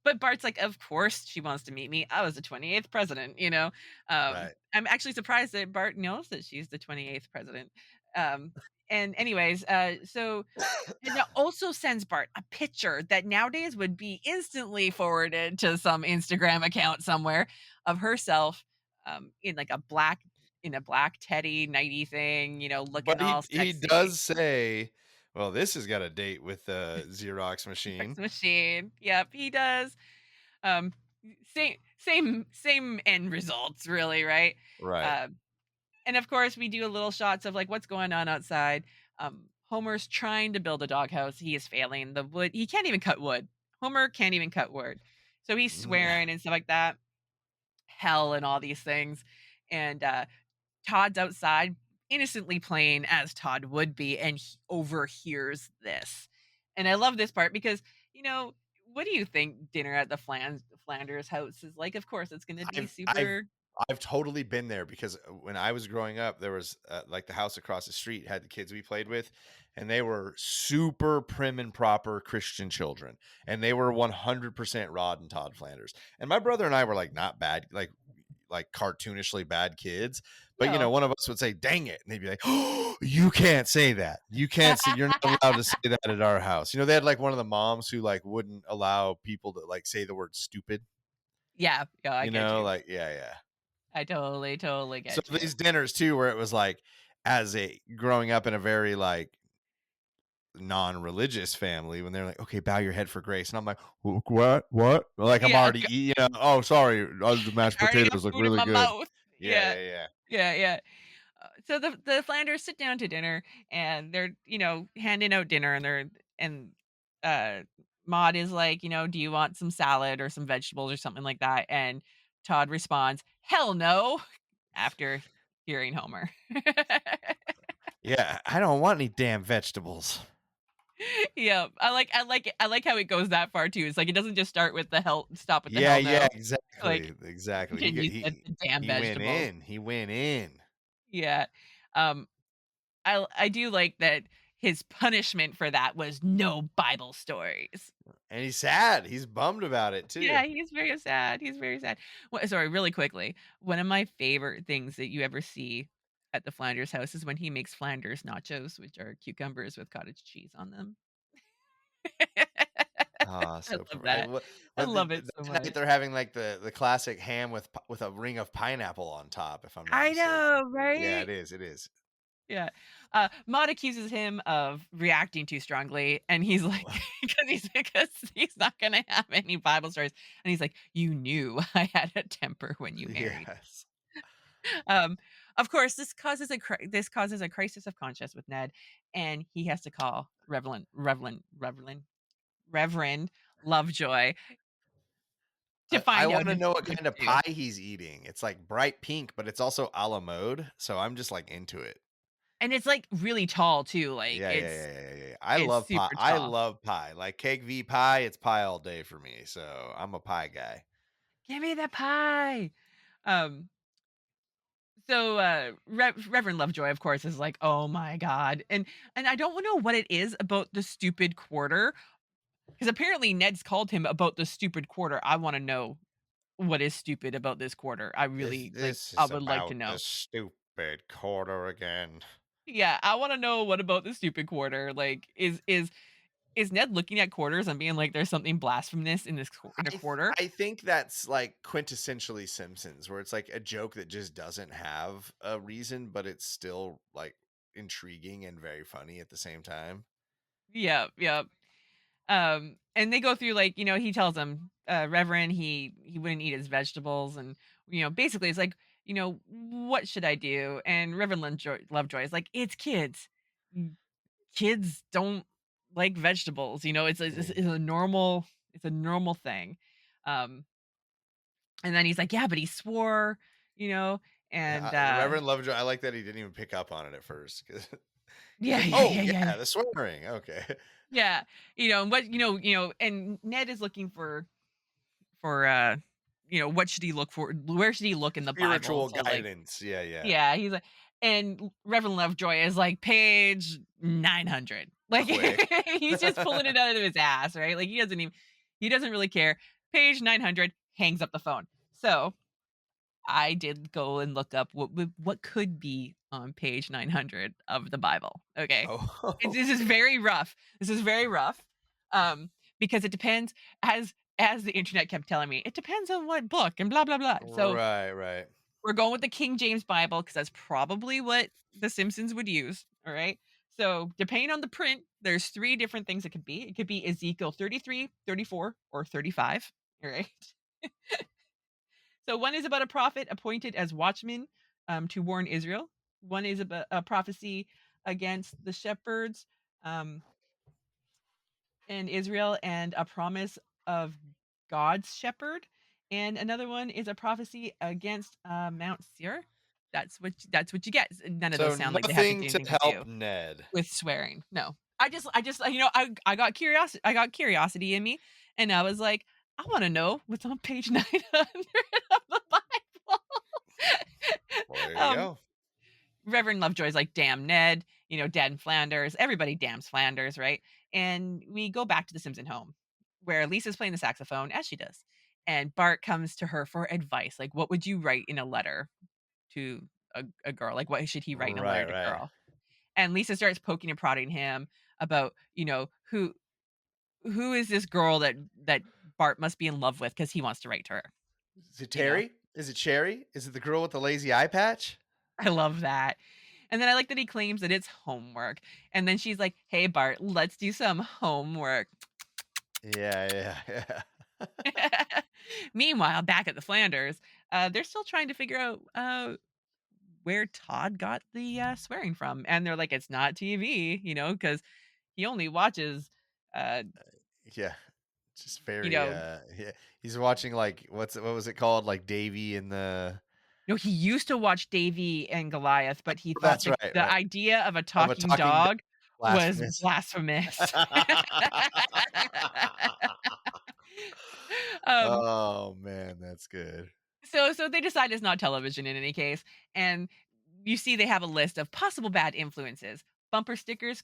But Bart's like, of course she wants to meet me. I was the 28th president, you know. Right. I'm actually surprised that Bart knows that she's the 28th president. Um, and anyways, so and it also sends Bart a picture that nowadays would be instantly forwarded to some Instagram account somewhere of herself in like a black teddy nighty thing, looking But all he sexy. does say, "Well, this has got a date with the Xerox Sex machine." machine. Yep, he does. Um, same end results, really, right? Right. Uh, and of course, we do a little shots of like what's going on outside. Homer's trying to build a doghouse. He is failing. The wood. He can't even cut wood. Homer can't even cut wood. So he's swearing and stuff like that. Hell and all these things. And Todd's outside, innocently playing as Todd would be, and he overhears this. And I love this part because, what do you think dinner at the Flanders house is like? Of course, it's going to be I've I've super. I've totally been there because when I was growing up, there was like the house across the street had the kids we played with, and they were super prim and proper Christian children, and they were 100% Rod and Todd Flanders. And my brother and I were like not bad, like cartoonishly bad kids, but No. one of us would say, "Dang it," and they'd be like, "Oh, you can't say that. You can't say you're not allowed to say that at our house." They had like one of the moms who like wouldn't allow people to like say the word stupid. Yeah, yeah, I get you. Like yeah, yeah. I totally, totally So get you. these dinners too, where it was like, as a growing up in a very like non-religious family, when they're like, "Okay, bow your head for grace," and I'm like, What?" Like I'm Yeah, already eating. Oh, sorry, the mashed I already got potatoes look food in really my good. mouth. Yeah, Yeah, yeah, yeah. yeah, yeah. So the Flanders sit down to dinner and they're handing out dinner and uh Maud is like, do you want some salad or some vegetables or something like that? And Todd responds, hell no, after hearing Homer. Yeah, I don't want any damn vegetables. Yeah, I like how it goes that far too. It's like it doesn't just start with the hell stop with the Yeah, hell yeah, no. Like exactly, exactly. continues with the damn He went vegetables. in. He went in, Yeah. Um I do like that his punishment for that was no Bible stories. and he's sad. He's bummed about it too. Yeah, he's very sad. He's very sad. Sorry, really quickly. One of my favorite things that you ever see at the Flanders house is when he makes Flanders nachos, which are cucumbers with cottage cheese on them. Ah, I so love per that. I love it so that night much. they're having, like, the classic ham with a ring of pineapple on top, if I'm not I mistaken. know, Yeah, right? it is. Yeah. Maud accuses him of reacting too strongly, and he's like, because he's not gonna have any Bible stories, and he's like, "You knew I had a temper when you married." Yes. Um, of course, this causes a crisis of conscience with Ned, and he has to call Reverend Lovejoy to I find out wanna if know what what kind of to do. pie he's eating. It's, like, bright pink, but it's also a la mode, so I'm just, like, into it. And it's like really tall too. Like Yeah. I it's love pie. super I tall. love pie. Like cake v pie, it's pie all day for me. So I'm a pie guy. Give me the pie. Um, Reverend Lovejoy, of course, is like, "Oh my god." And I don't know what it is about the stupid quarter, because apparently Ned's called him about the stupid quarter. I wanna know what is stupid about this quarter. I really This I is would like to about the know. stupid quarter again. Yeah, I wanna know what about the stupid quarter. Like, is Ned looking at quarters and being like, "There's something blasphemous in in a quarter?" I think that's like quintessentially Simpsons, where it's like a joke that just doesn't have a reason, but it's still like intriguing and very funny at the same time. Yeah, yeah. And they go through like, he tells him, Reverend, he wouldn't eat his vegetables, and basically it's like, what should I do? And Reverend Lovejoy is like, it's kids. Mm, Kids don't like vegetables. It's a normal thing. Um, and then he's like, yeah, but he swore, you know, and Reverend Lovejoy, I like that he didn't even pick up on it at first. 'Cause he's yeah, like, yeah, oh, yeah, yeah, yeah, the swearing. Okay. yeah. And what and Ned is looking for what should he look for? Where should he look in the Bible Spiritual to like guidance. Yeah. yeah, he's like and Reverend Lovejoy is like page 900. Like Quick. he's just pulling it out of his ass, right? Like he doesn't really care. Page 900 hangs up the phone. So, I did go and look up what could be on page 900 of the Bible. Okay. Oh, This is okay. very rough. This is very rough. Because it depends as the internet kept telling me, it depends on what book and blah blah blah. So Right. we're going with the King James Bible because that's probably what the Simpsons would use. All right. So depending on the print, there's three different things it could be. It could be Ezekiel 33, 34, or 35. All right. So one is about a prophet appointed as watchman to warn Israel. One is about a prophecy against the shepherds um, in Israel and a promise of God's shepherd. And another one is a prophecy against Mount Seir. That's what you get. None of those So sound like they have nothing to anything to help do Ned. with swearing. No, I got curiosity. I got curiosity in me, and I was like, I want to know what's on page 900 of the Bible. Well, there you um, go. Reverend Lovejoy's like, damn Ned, Dad Flanders. Everybody damns Flanders, right? And we go back to the Simpson home where Lisa's playing the saxophone as she does. And Bart comes to her for advice. Like, what would you write in a letter to a girl? Like, what should he write in a letter to Right. girl? And Lisa starts poking and prodding him about, who is this girl that Bart must be in love with because he wants to write to her. Is it You know, Terry? Is it Cherry? Is it the girl with the lazy eye patch? I love that. And then I like that he claims that it's homework. And then she's like, "Hey Bart, let's do some homework." Yeah. Meanwhile, back at the Flanders, they're still trying to figure out where Todd got the swearing from, and they're like, "It's not TV," because he only watches, uh, Yeah. Just you very know, yeah. He's watching like what was it called? Like Davy and the No, he used to watch Davy and Goliath, but he thought That's the right, the right. idea of a Of a talking talking dog, dog was blasphemous. blasphemous. Um, Oh, man, that's good. so they decide it's not television in any case, and you see they have a list of possible bad influences. Bumper stickers,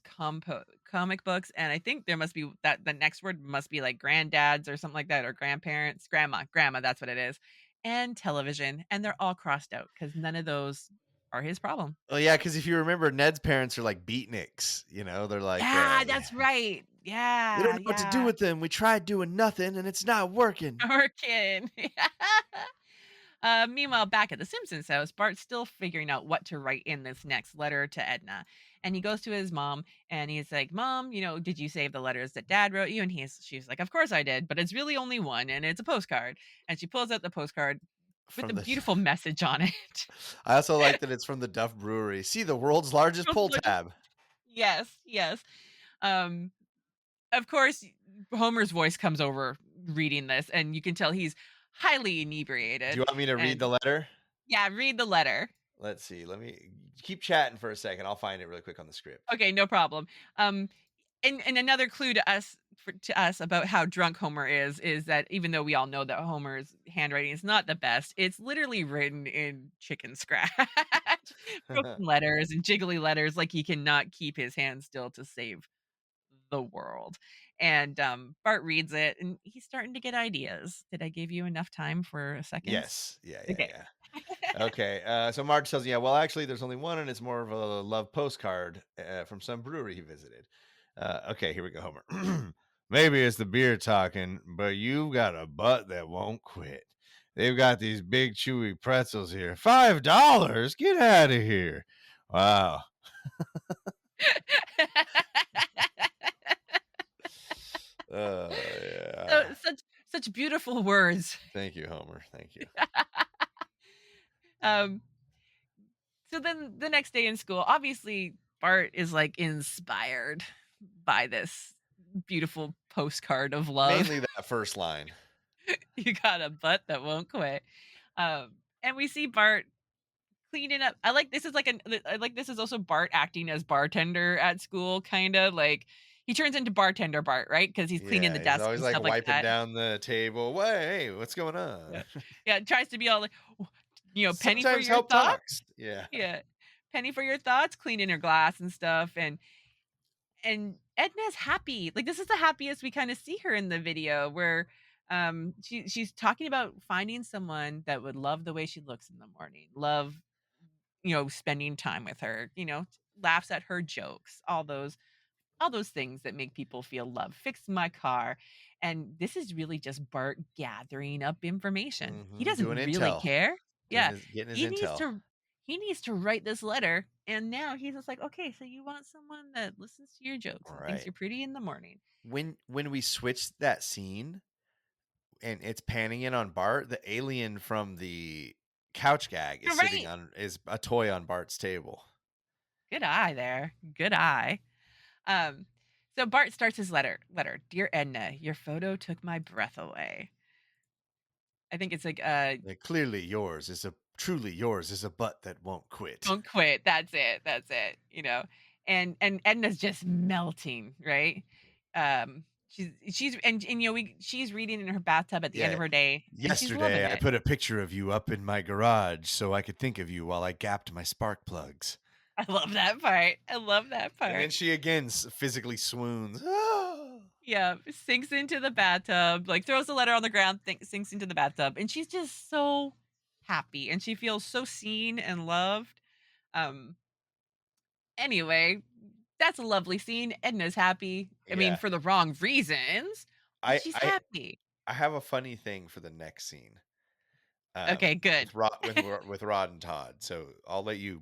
comic books, and I think there must be that the next word must be like granddads or something like that, or grandparents, grandma, that's what it is, and television, and they're all crossed out because none of those are his problem. Well, yeah, because if you remember, Ned's parents are like beatniks, they're like, Yeah, that's right. "We don't Yeah, know what to do yeah. with them. We tried doing nothing, and it's not working." Orkin. Meanwhile, back at the Simpsons house, Bart's still figuring out what to write in this next letter to Edna. And he goes to his mom and he's like, Mom, did you save the letters that Dad wrote you? And she's like, Of course I did, but it's really only one and it's a postcard. And she pulls out the postcard with a From the beautiful message on it. I also like that it's from the Duff Brewery. "See the world's largest pull tab." Yes, yes. Um, of course, Homer's voice comes over reading this, and you can tell he's highly Do inebriated. you want me to read And the letter? yeah, read the letter. Let's see, let me keep chatting for a second, I'll find it really quick on the script. Okay, no problem. Um, and another clue to us about how drunk Homer is that even though we all know that Homer's handwriting is not the best, it's literally written in chicken scratch, broken letters and jiggly letters, like he cannot keep his hand still to save the world. And Bart reads it, and he's starting to get ideas. Did I give you enough time for a second? Yes. Yeah, yeah, Okay. yeah. Okay, so Marge tells me, "Yeah, well, actually, there's only one, and it's more of a love postcard from some brewery he visited." Okay, here we go, Homer. "Maybe it's the beer talking, but you've got a butt that won't quit. They've got these big, chewy pretzels here. $5? Get out of here. Wow." So Yeah. such beautiful words. Thank you, Homer. Thank you. Um, so then the next day in school, obviously Bart is like inspired by this beautiful postcard of love. Mainly that first line. You got a butt that won't quit. And we see Bart cleaning up. I like this is also Bart acting as bartender at school, kind of like he turns into bartender Bart, right? Because he's cleaning the Yeah, he's desk always and like stuff like wiping that. down the table. Hey, what's going Yeah, on? yeah. Tries to be all like, penny for Sometimes your help thoughts. talks. Yeah. Yeah, penny for your thoughts. Cleaning her glass and stuff, and Edna's happy. Like this is the happiest we kind of see her in the video, where she's talking about finding someone that would love the way she looks in the morning, love spending time with her, laughs at her jokes, all those things that make people feel loved. Fix my car. And this is really just Bart gathering up information. He Doing doesn't really intel. care. Yeah. Getting his He needs intel. to he needs to write this letter. And now he's just like, okay, so you want someone that listens to your jokes and thinks Right. you're pretty in the morning. When we switch that scene and it's panning in on Bart, the alien from the couch gag is You're sitting right. on is a toy on Bart's table. Good eye there. Good eye. Um, so Bart starts his letter. Dear Edna, your photo took my breath away. I think it's like Like truly yours is a butt that won't quit. don't quit. That's it. That's it. And Edna's just melting, right? She's reading in her bathtub at the end Yeah. of her day, and she's loving Yesterday I it. put a picture of you up in my garage so I could think of you while I gapped my spark plugs. I love that part. I love that And then part. she again physically swoons. Yeah, sinks into the bathtub, like throws the letter on the ground, sinks into the bathtub, and she's just so happy, and she feels so seen and loved. Um, Anyway, that's a lovely scene. Edna's happy. I mean, Yeah. for the wrong reasons, but I she's I happy. I have a funny thing for the next scene. Okay, good. With Rod and Todd. So I'll let you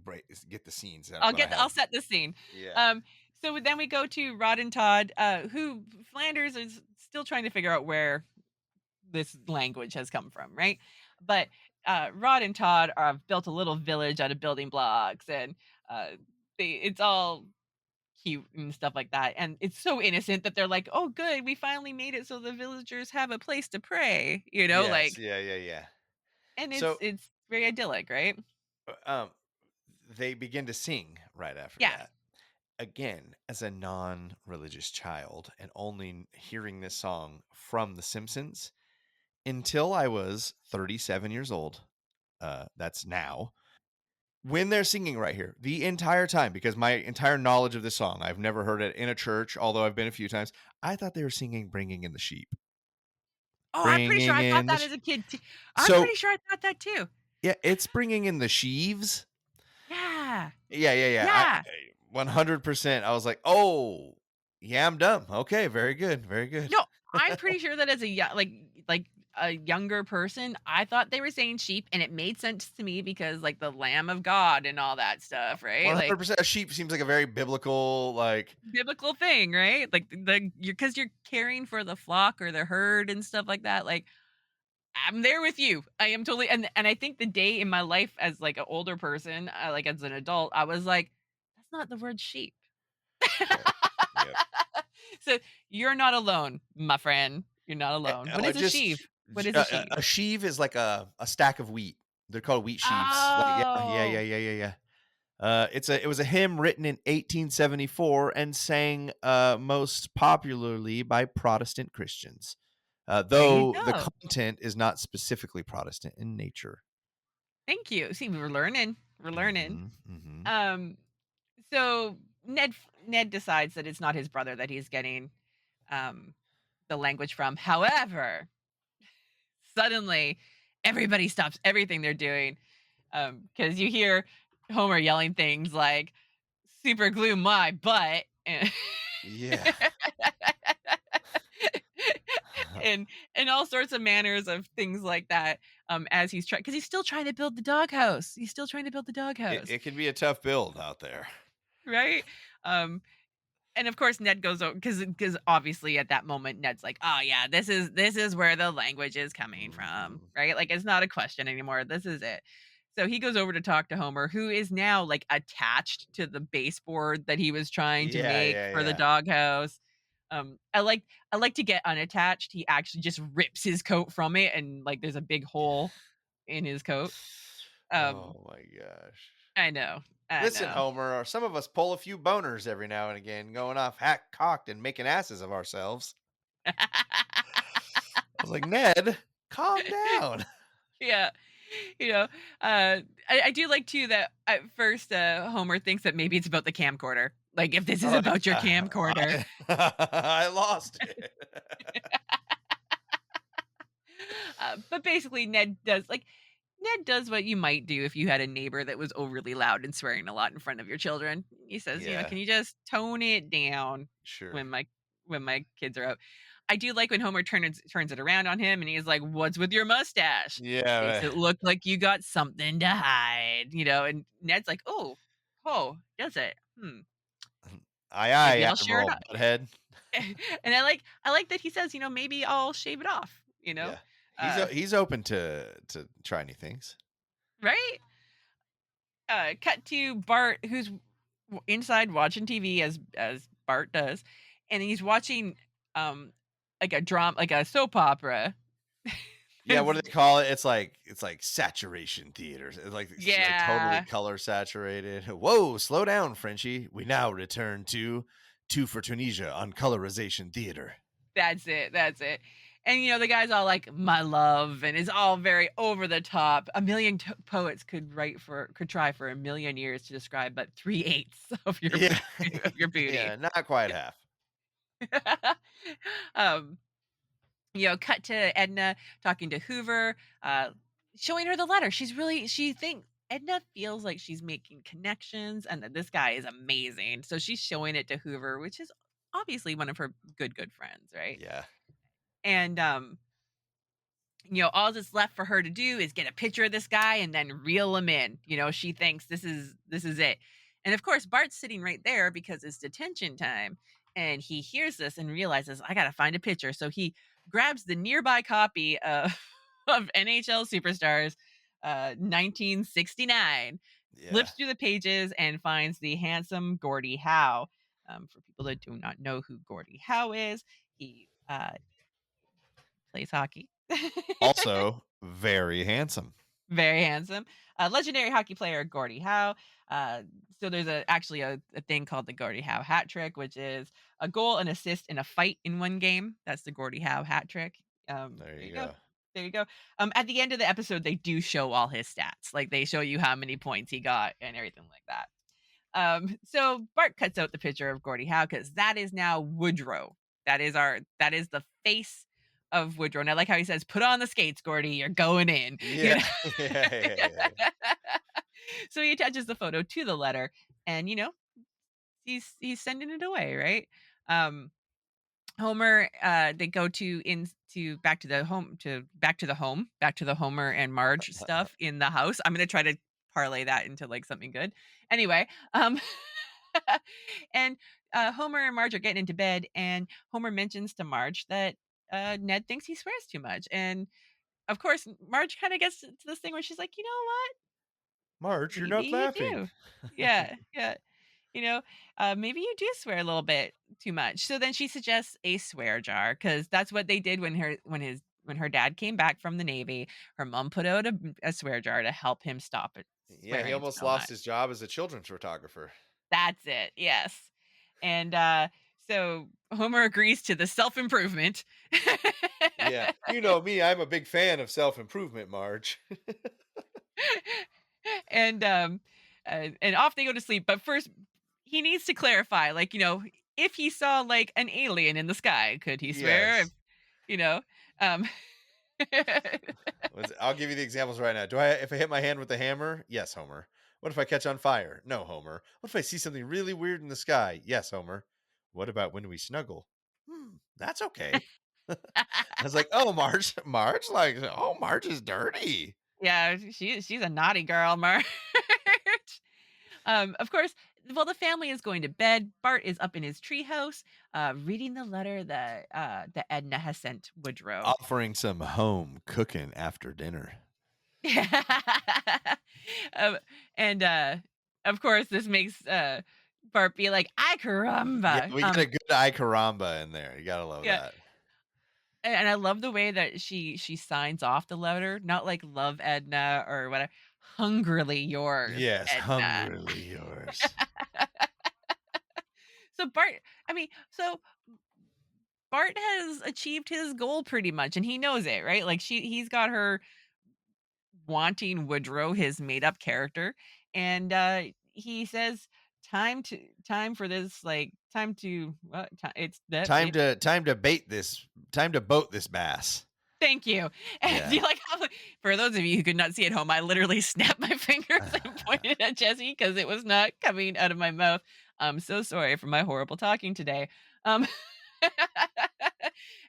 get the scenes when I I'll have. set the scene. Yeah. So then we go to Rod and Todd, who Flanders is still trying to figure out where this language has come from, right? But Rod and Todd have built a little village out of building blocks, and uh, it's all cute and stuff like that. And it's so innocent that they're like, "Oh, good, we finally made it, so the villagers have a place to pray." Yes. Like, Yeah. Yeah. Yeah. and it's So it's very idyllic, right? Um, they begin to sing right after Yeah. that. Again, as a non-religious child and only hearing this song from The Simpsons until I was 37 years old, that's now, when they're singing right here the entire time, because my entire knowledge of this song, I've never heard it in a church, although I've been a few times. I thought they were singing "Bringing in the Sheep." Oh, I'm pretty sure Bringing I thought in the that sh as a kid too. I'm So, pretty sure I thought that too. yeah, it's bringing in the sheaves. Yeah. Yeah, yeah, yeah. Yeah. 100%. I was like, "Oh, yeah, I'm dumb. Okay, very good, very good." No, I'm pretty sure that as a like a younger person, I thought they were saying sheep, and it made sense to me because like the Lamb of God and all that stuff, right? Like 100%. A sheep seems like a very biblical, like, biblical thing, right? Like you're because you're caring for the flock or the herd and stuff like that. Like I'm there with you. I am totally and I think the day in my life as like an older person, like as an adult, I was like, that's not the word sheep. yep, yep. So you're not alone, my friend. You're not alone. What is a Just sheaf? What is a sheaf? a sheave is like a stack of wheat. They're called wheat sheaves. Like, yeah, yeah, yeah, Oh, yeah, yeah, yeah. It was a hymn written in 1874 and sang most popularly by Protestant Christians, there you though the go. content is not specifically Protestant in nature. Thank you. See, we were learning. We're learning. Hmm, hmm. Um, so Ned decides that it's not his brother that he's getting um the language from. However, suddenly everybody stops everything they're doing. Because you hear Homer yelling things like super glue my butt and Yeah. and all sorts of manners of things like that as he's trying because he's still trying to build the doghouse. He's still trying to build the doghouse, It can be a tough build out there. right? Um and of course Ned goes over because obviously at that moment Ned's like, oh yeah, this is where the language is coming from, Mhm. right? Like it's not a question anymore. This is it. So he goes over to talk to Homer, who is now like attached to the baseboard that he was trying to Yeah, make yeah, for the yeah. doghouse. I like to get unattached. He actually just rips his coat from it, and like there's a big hole in his coat. Um, Oh my gosh. I know, I Listen, know. Homer, some of us pull a few boners every now and again, going off hack cocked and making asses of ourselves. I was like, Ned, calm down. Yeah. You know, I do like too that at first Homer thinks that maybe it's about the camcorder. Like if this is Oh, about your yeah. camcorder. I lost it. But basically Ned does what you might do if you had a neighbor that was overly loud and swearing a lot in front of your children. He says, Yeah, can you just tone it down sure. when my kids are out? I do like when Homer turns it around on him and he's like, "What's with your mustache? Makes Yeah. it look like you got something to hide," and Ned's like, "Oh, does it? Hmm. Aye, aye, Maybe I'll share it Admiral off." Butthead. And I like that he says, "Maybe I'll shave it off," Yeah. Uh, He's open to try new things. right? Cut to Bart, who's inside watching TV as Bart does, and he's watching like a drama, like a soap opera. Yeah, what do they call it? It's like saturation theaters. It's like totally Yeah, color saturated. Whoa, slow down, Frenchie. We now return to Two for Tunisia on colorization theater. that's it. That's it. And the guy's all like, "My love," and is all very over the top. A million poets could try for a million years to describe, but 3/8 of your Yeah. of your Yeah, beauty. not quite half. um, cut to Edna talking to Hoover, uh, showing her the letter. She thinks Edna feels like she's making connections and that this guy is amazing. So she's showing it to Hoover, which is obviously one of her good friends, right? Yeah. And all that's left for her to do is get a picture of this guy and then reel him in. She thinks this is it. And of course, Bart's sitting right there because it's detention time. And he hears this and realizes, I gotta find a picture. So he grabs the nearby copy of, of NHL Superstars 1969, Yeah. flips through the pages and finds the handsome Gordie Howe. For people that do not know who Gordie Howe is, he plays hockey. Also, very handsome. Very handsome. Legendary hockey player Gordie Howe. Uh, so there's actually a thing called the Gordie Howe hat trick, which is a goal, an assist, and a fight in one game. That's the Gordie Howe hat trick. There There you you go. go. There you go. At the end of the episode, they do show all his stats. Like they show you how many points he got and everything like that. So Bart cuts out the picture of Gordie Howe because that is now Woodrow. That is the face of Woodrow. And I like how he says, "Put on the skates, Gordy. You're going in." You Yeah. know. Yeah. So he attaches the photo to the letter, and he's sending it away, right? Um, Homer, they go to into back to the Homer and Marge stuff in the house. I'm gonna try to parlay that into like something good. Anyway, and Homer and Marge are getting into bed, and Homer mentions to Marge that Ned thinks he swears too much, and of course, Marge kind of gets to this thing where she's like, you know what? Marge, you're Maybe not you laughing. do. Yeah, yeah. You know, maybe you do swear a little bit too much. So then she suggests a swear jar because that's what they did when her dad came back from the Navy. Her mom put out a swear jar to help him stop it Yeah, he swearing almost so lost much. his job as a children's photographer. That's it. Yes. And so Homer agrees to the self improvement. Yeah. You know me, I'm a big fan of self-improvement, Marge. and and off they go to sleep. But first, he needs to clarify, like if he saw like an alien in the sky, could he swear? Yes. You know, um, I'll give you the examples right now. If I hit my hand with a hammer? Yes, Homer. What if I catch on fire? No, Homer. What if I see something really weird in the sky? Yes, Homer. What about when we snuggle? That's okay. I was like, oh, Marge, Marge is dirty. yeah, she's a naughty girl, Marge. Of course, while the family is going to bed, Bart is up in his treehouse, reading the letter that Edna has sent Woodrow. Offering some home cooking after dinner. um, and of course, this makes Bart be like, "Ay Yeah, caramba!" we get a good Ay caramba in there. You gotta love Yeah, that. and I love the way that she signs off the letter, not like "Love Edna" or whatever. Hungrily yours, Yes, Edna. hungrily yours. So Bart, I mean, so Bart has achieved his goal pretty much, and he knows it, right? Like he's got her wanting Woodrow, his made up character, and he says, time for this, like time to what? It's that. Time to boat this bass. Thank you. And Yeah. you like how, for those of you who could not see at home, I literally snapped my fingers and pointed at Jesse because it was not coming out of my mouth. I'm so sorry for my horrible talking today. Um,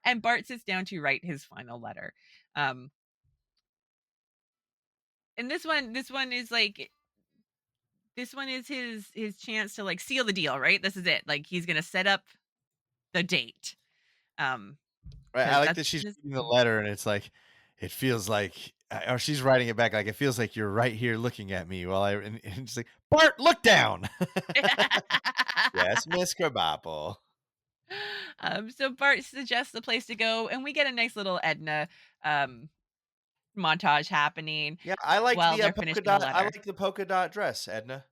and Bart sits down to write his final letter. Um, and this one is his chance to like seal the deal, right? This is it. Like he's gonna set up the date. Um, Right, I because like that's that she's his reading the letter and it's like, it feels like, or she's writing it back like, it feels like you're right here looking at me while and she's like, Bart, look down. Yes, Miss Krabappel. So Bart suggests the place to go, and we get a nice little Edna um, montage happening Yeah, I liked while the they're polka finishing the dot. I letter. like the polka dot dress, Edna.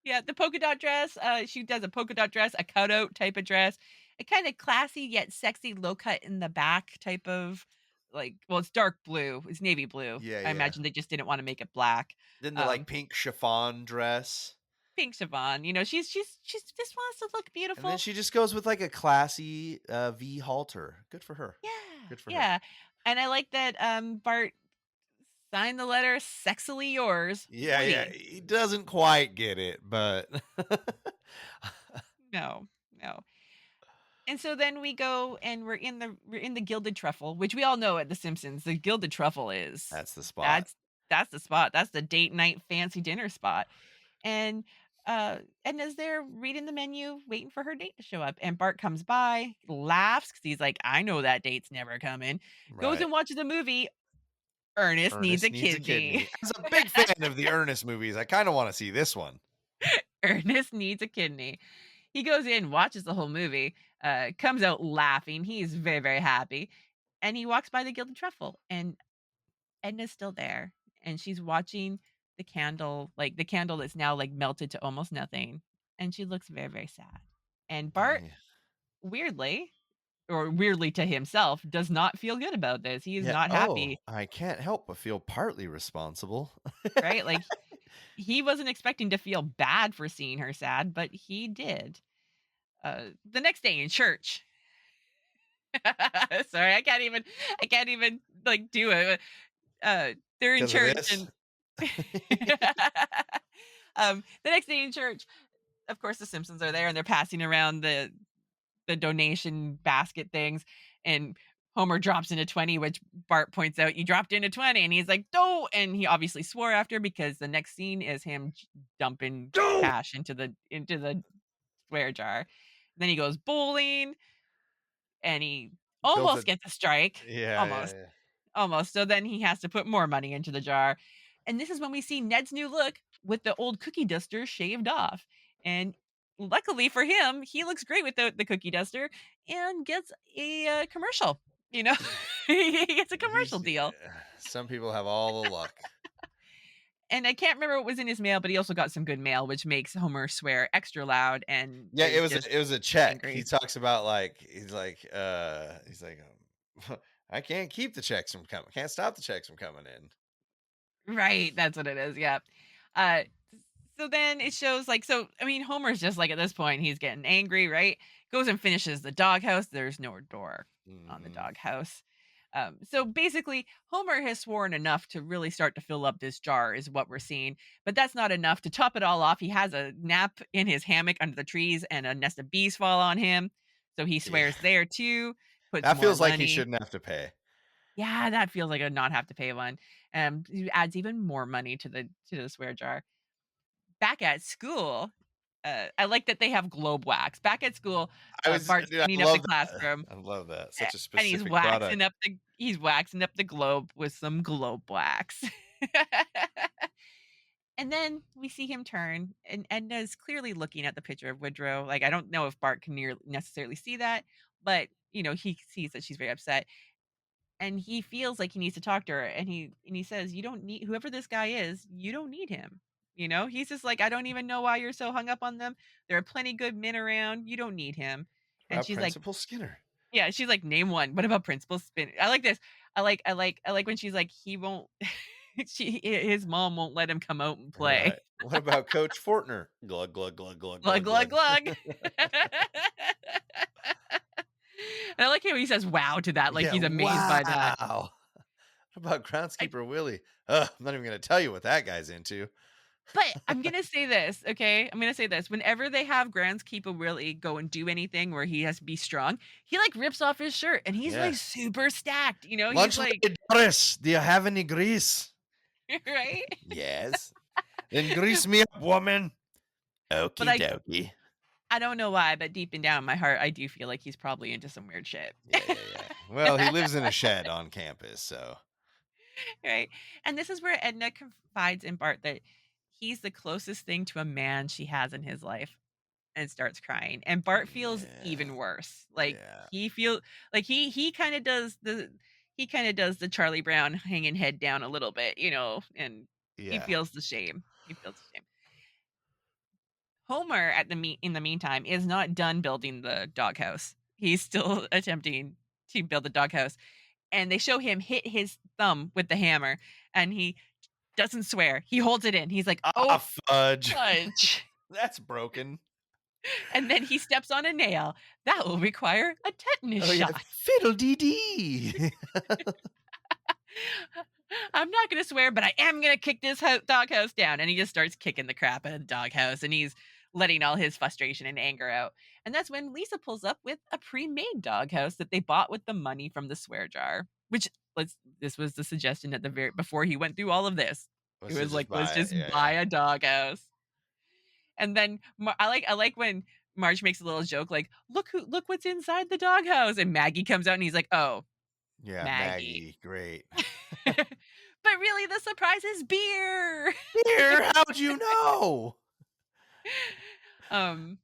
Yeah, the polka dot dress. She does a polka dot dress, a cutout type of dress, a kind of classy yet sexy low cut in the back type of like. Well, it's dark blue. It's navy blue. Yeah, I yeah. imagine they just didn't want to make it black. Then the like Um, pink chiffon dress. Pink chiffon. She's just wants to look And then beautiful. she just goes with like a classy V halter. Good for her. Yeah, Good for her. yeah. And I like that Bart signed the letter "Sexily yours, Yeah, yeah. Woody." He doesn't quite get it, but No, no. And so then we go and we're in the Gilded Truffle, which we all know at The Simpsons. The Gilded Truffle is that's the spot. that's the spot. That's the date night fancy dinner spot. And Edna's there reading the menu, waiting for her date to show up. And Bart comes by, laughs because he's like, I know that date's never coming. Goes Right. and watches a movie. Ernest needs a Ernest needs a kidney. kidney. As a big fan of the Ernest movies, I kind of want to see this one. Ernest needs a kidney. He goes in, watches the whole movie, comes out laughing. He's very, very happy. And he walks by the Gilded Truffle, and Edna's still there. and she's watching the candle that's now like melted to almost nothing, and she looks very, very sad. And Bart, Yeah. weirdly, or weirdly to himself, does not feel good about this. He is Yeah. not Oh, happy, I can't help but feel partly responsible. right? Like he wasn't expecting to feel bad for seeing her sad, but he did. The next day in church. Sorry, I can't even like do it. They're in Because of church this. and the next day in church, of course, the Simpsons are there and they're passing around the donation basket things, and Homer drops in a 20, which Bart points out, "You dropped in a 20," and he's like, "No," and he obviously swore after because the next scene is him dumping Don't cash into the swear jar. Then he goes bowling and he builds a almost gets a strike. yeah, yeah, Almost. yeah. Almost. So then he has to put more money into the jar. And this is when we see Ned's new look with the old cookie duster shaved off. And luckily for him, he looks great with the cookie duster and gets a commercial. You know, he gets a commercial He's deal. some people have all the luck. And I can't remember what was in his mail, but he also got some good mail, which makes Homer swear extra loud and Yeah, is just it was a check. He angry. talks about like he's like I can't keep the checks from coming. Can't stop the checks from coming in. Right, that's what it is, yeah. Uh, so then it shows like so I mean, Homer's just like at this point, he's getting angry, right? Goes and finishes the doghouse. There's no door on the Mhm. doghouse. So basically, Homer has sworn enough to really start to fill up this jar, is what we're seeing. But that's not enough to top it all off. He has a nap in his hammock under the trees, and a nest of bees fall on him. So he Yeah. swears there too, puts That more feels like he money. shouldn't have to pay. Yeah, that feels like a not have to pay one. He adds even more money to the swear jar. Back at school, I like that they have globe wax. Back at school, I was Bart's dude, I cleaning up the love that. classroom, I love that. Such a and he's specific product. waxing up the globe with some globe wax. And then we see him turn, and Edna's clearly looking at the picture of Woodrow. Like, I don't know if Bart can necessarily see that, but he sees that she's very upset, and he feels like he needs to talk to her, and he says, "You don't need whoever this guy is, you don't need him." He's just like, "I don't even know why you're so hung up on them. There are plenty good men around. You don't need him." And she's like, Principal Skinner. "Yeah." She's like, "Name one. What about Principal Spin?" I like this. I like when she's like, "He won't." His mom won't let him come out and play. Right. What about Coach Fortner? Glug glug glug glug Glug glug glug glug. glug. And I like how he says "wow" to that, like Yeah, he's amazed by that. wow. What about groundskeeper Willie? Ugh, I'm not even gonna tell you what that guy's into. But I'm gonna say this, okay? I'm gonna say this. Whenever they have groundskeeper Willie go and do anything where he has to be strong, he like rips off his shirt and he's like Yes. super stacked. He's Lunch like, lady Doris, do you have any grease? right? Yes. Then grease me up, woman. But Okie dokie. I don't know why, but deep and down in my heart, I do feel like he's probably into some weird shit. Yeah, yeah, yeah. Well, he lives in a shed on campus, so Right? And this is where Edna confides in Bart that he's the closest thing to a man she has in his life, and starts crying. And Bart feels yeah, even worse. Like yeah, he feel like he kind of does the Charlie Brown hanging head down a little bit, and he yeah. feels the shame. He feels the shame. Homer in the meantime is not done building the doghouse. He's still attempting to build the doghouse. And they show him hit his thumb with the hammer, and he doesn't swear. He holds it in. He's like, "Oh, Ah, fudge. fudge." That's broken. And then he steps on a nail. That will require a tetanus Oh yeah, shot. fiddle dee dee. I'm not going to swear, but I am going to kick this doghouse down. And he just starts kicking the crap out of the doghouse, and he's letting all his frustration and anger out. And that's when Lisa pulls up with a pre-made doghouse that they bought with the money from the swear jar. Which this was the suggestion at the very before he went through all of this. It Let's was like, just let's buy it. just Yeah, buy yeah. a doghouse. And then I like when Marge makes a little joke like, look what's inside the doghouse, and Maggie comes out and he's like, "Oh, Yeah, Maggie." Maggie, great. But really the surprise is beer. Here, how'd you know? Um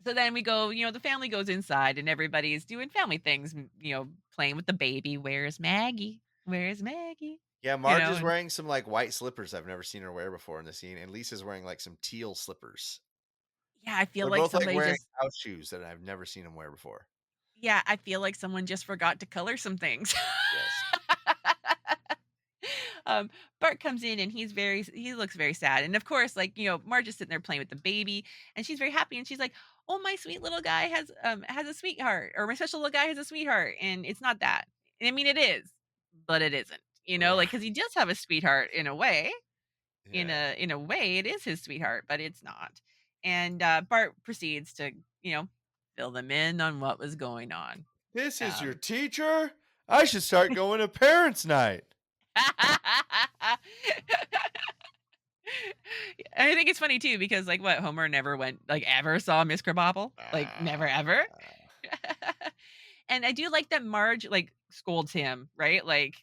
so then we go, the family goes inside and everybody's doing family things, playing with the baby. Where's Maggie? Where's Maggie? Yeah, you Marge know, is and wearing some like white slippers I've never seen her wear before in the scene, and Lisa's wearing like some teal slippers. yeah, I feel They're like both like somebody wearing just house shoes that I've never seen them wear before. yeah, I feel like someone just forgot to color some things. Yes. um, Bart comes in and he looks very sad. And of course, like, Marge is sitting there playing with the baby and she's very happy and she's like, "Oh, my sweet little guy has a sweetheart, or my special little guy has a sweetheart." And it's not that. I mean, it is, but it isn't. Right. Like, cuz he does have a sweetheart in a way. Yeah. In a way it is his sweetheart, but it's not. And Bart proceeds to, you know, fill them in on what was going on. This is your Um teacher? I should start going to parents' night. I think it's funny too because like what Homer never went like ever saw Miss Krabappel, like never ever. Ah. And I do like that Marge like scolds him, right? Like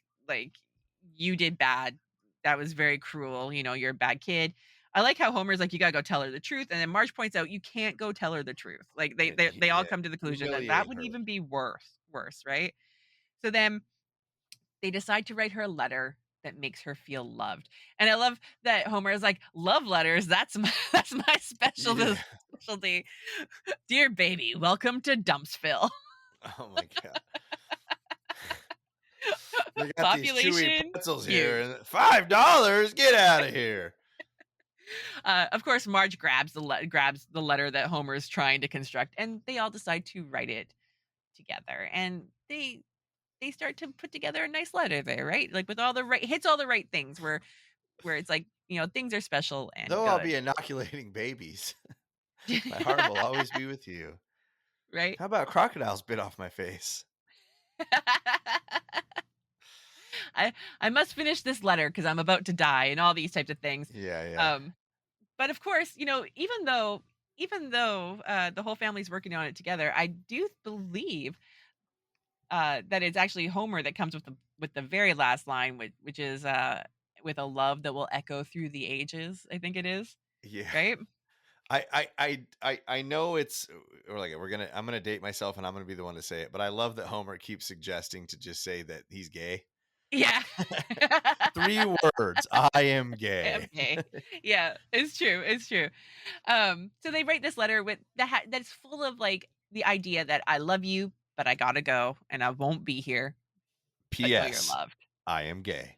you did bad. That was very cruel. You're a bad kid. I like how Homer's like, you gotta go tell her the truth, and then Marge points out you can't go tell her the truth. Like they all Yeah. come to the conclusion that that Humiliate would her. even be worse, right? So then they decide to write her a letter that makes her feel loved. And I love that Homer is like, "Love letters, that's my that's my Yeah. specialty. Dear baby, welcome to Dumpsville. Oh my god. They got these chewy Population pretzels here huge." and $5? Get out of here. Of course, Marge grabs the letter that Homer is trying to construct, and they all decide to write it together. And they start to put together a nice letter there, right? Like with all the right hits all the right things where it's like, things are special and Though I'll good. be inoculating babies, my heart will always be with you. Right? How about crocodiles bit off my face? I must finish this letter because I'm about to die and all these types of things. Yeah, yeah. Um, but of course, even though the whole family's working on it together, I do believe that it's actually Homer that comes with the very last line, which is with a love that will echo through the ages. I think it is Yeah. right. I know it's or like I'm gonna date myself and I'm gonna be the one to say it, but I love that Homer keeps suggesting to just say that he's gay. Yeah. 3 words. I am gay. Okay. Yeah, it's true. It's true. So they write this letter with that's full of like the idea that I love you, but I gotta go and I won't be here, but know you're P.S. loved. I am gay.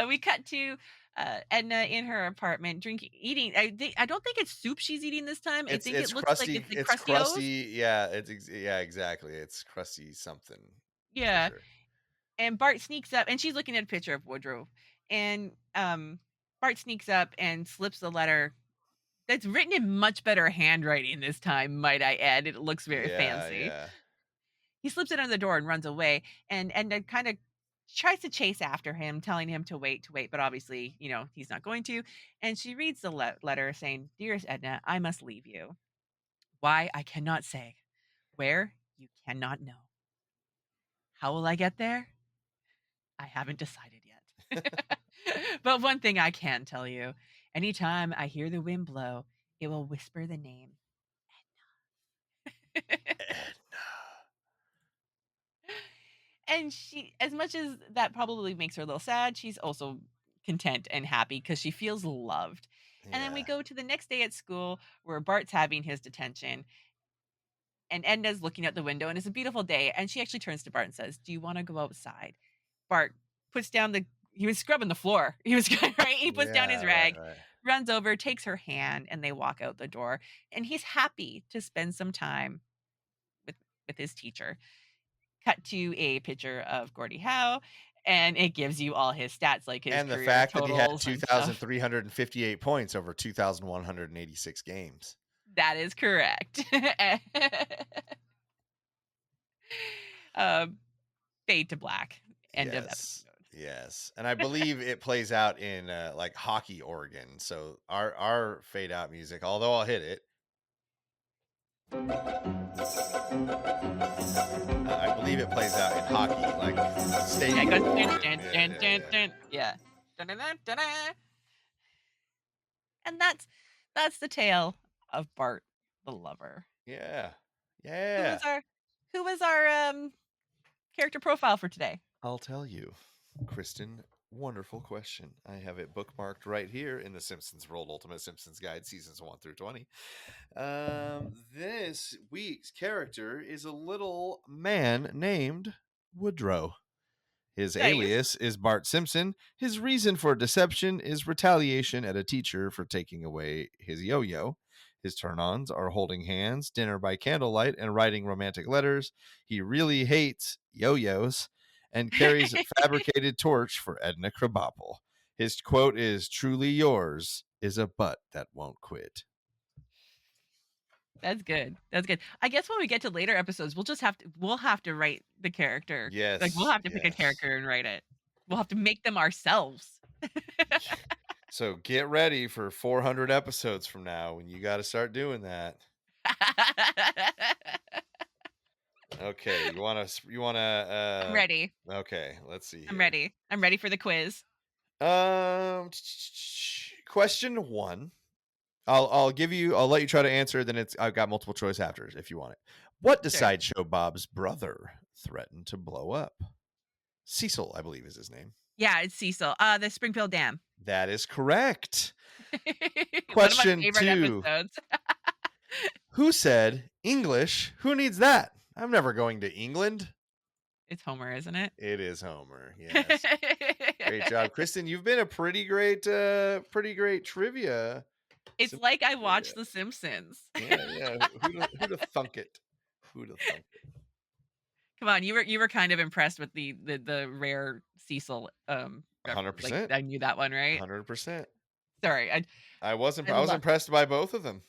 We cut to Edna in her apartment eating. I don't think it's soup she's eating this time. I think it It's looks like crusty. it's like It's crusty O's. crusty. Yeah, yeah, exactly. It's crusty something for Yeah. sure. And Bart sneaks up, and she's looking at a picture of Woodrow. And Bart sneaks up and slips the letter that's written in much better handwriting this time, might I add. It looks very Yeah, fancy. yeah. He slips it under the door and runs away, and then kind of tries to chase after him, telling him to wait, but obviously, he's not going to. And she reads the letter saying, "Dearest Edna, I must leave you. Why, I cannot say. Where, you cannot know. How will I get there? I haven't decided yet. But one thing I can tell you, anytime I hear the wind blow, it will whisper the name." Edna. And she, as much as that probably makes her a little sad, she's also content and happy because she feels loved. And then we Yeah. go to the next day at school where Bart's having his detention and Edna's looking out the window and it's a beautiful day. And she actually turns to Bart and says, "Do you want to go outside?" Bart puts down he was scrubbing the floor. He was right. He puts down his Yeah, right, rag, right. runs over, takes her hand, and they walk out the door. And he's happy to spend some time with with his teacher. Cut to a picture of Gordie Howe, and it gives you all his stats, like his And the career fact that he had totals and stuff. 2,358 points over 2,186 games. That is correct. um, Fade to black. End of Yes. episode. Yes. And I believe it plays out in like hockey Oregon. So our fade out music, although I'll hit it. I believe it plays out in hockey, like Yeah, stadium. it goes Oregon. dun, Yeah, dun, yeah, dun, yeah. dun, yeah. Dun, dun, dun, dun, dun. And that's the tale of Bart the Lover. Yeah. Who Yeah. was our who was our character profile for today? I'll tell you, Kristen. Wonderful question. I have it bookmarked right here in the Simpsons World Ultimate Simpsons Guide, seasons 1 through 20. This week's character is a little man named Woodrow. His Nice. alias is Bart Simpson. His reason for deception is retaliation at a teacher for taking away his yo yo. His turn ons are holding hands, dinner by candlelight, and writing romantic letters. He really hates yo yos and carries a fabricated torch for Edna Krabappel. His quote is truly yours is a butt that won't quit. That's good. That's good. I guess when we get to later episodes, we'll have to write the character. Like we'll Yes, have to pick a yes. character and write it. We'll have to make them ourselves. So get ready for 400 episodes from now when you got to start doing that. Okay, you want to I'm ready. okay, let's see I'm here. ready. I'm ready for the quiz. Question 1. I'll let you try to answer, then I've got multiple choice after if you want it. What does Sure. Sideshow Bob's brother threaten to blow up? Cecil, I believe is his name. Yeah, it's Cecil. The Springfield Dam. That is correct. One of my Question favorite 2. episodes. Who said English? Who needs that? I'm never going to England. It's Homer, isn't it? It is Homer. Yes. Great job, Kristen. You've been a pretty great trivia. It's Sim- like I trivia. watched The Simpsons. Yeah. Who'd have thunk it? Who'd have thunk it? Come on, you were kind of impressed with the rare Cecil 100%. like I knew that one, right? 100%. Sorry. I was I impressed by both of them.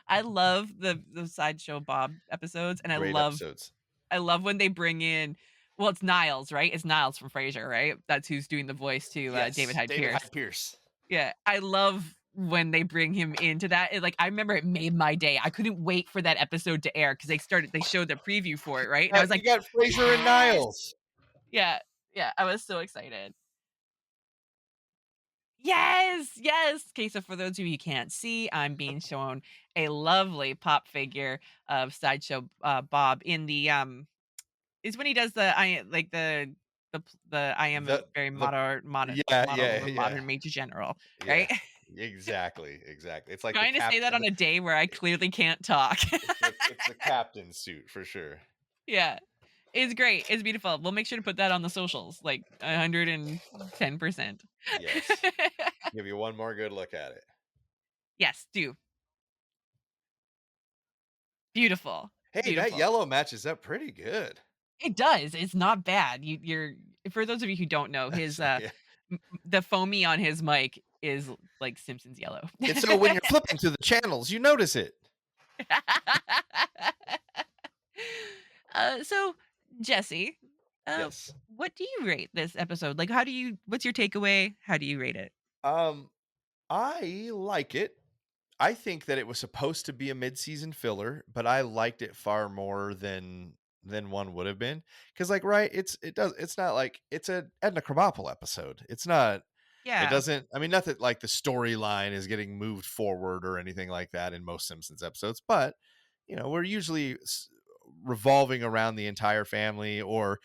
I love the Sideshow Bob episodes, and Great episodes. I love when they bring in, well, it's Niles, right? It's Niles from Frasier, right? That's who's doing the voice to Yes, David Hyde David Pierce. Hyde Pierce. Yeah, I love when they bring him into that. I remember it made my day. I couldn't wait for that episode to air because they showed the preview for it, right? And I was like, you got Frasier and Niles. Yeah, yeah, I was so excited. Yes, yes. Okay, so for those of you who can't see, I'm being shown a lovely pop figure of Sideshow Bob in the is when he does the I like the I am a The very the modern major general, yeah. right? Exactly. It's like the Trying to say that captain. on a day where I clearly can't talk. It's the captain suit for sure. Yeah. It's great. It's beautiful. We'll make sure to put that on the socials, like 110%. Yes. Give you one more good look at it. Yes, do. Beautiful. Hey, Beautiful. that yellow matches up pretty good. It does. It's not bad. You're for those of you who don't know, his Yeah. the foamy on his mic is like Simpsons yellow. And so when you're flipping through the channels, you notice it. So Jesse, Yes. what do you rate this episode? Like, what's your takeaway? How do you rate it? I like it. I think that it was supposed to be a mid-season filler, but I liked it far more than one would have been. Because it's not like it's a Edna Krabappel episode. It's not. It Yeah. doesn't. I mean, not that like the storyline is getting moved forward or anything like that in most Simpsons episodes, but we're usually revolving around the entire family, or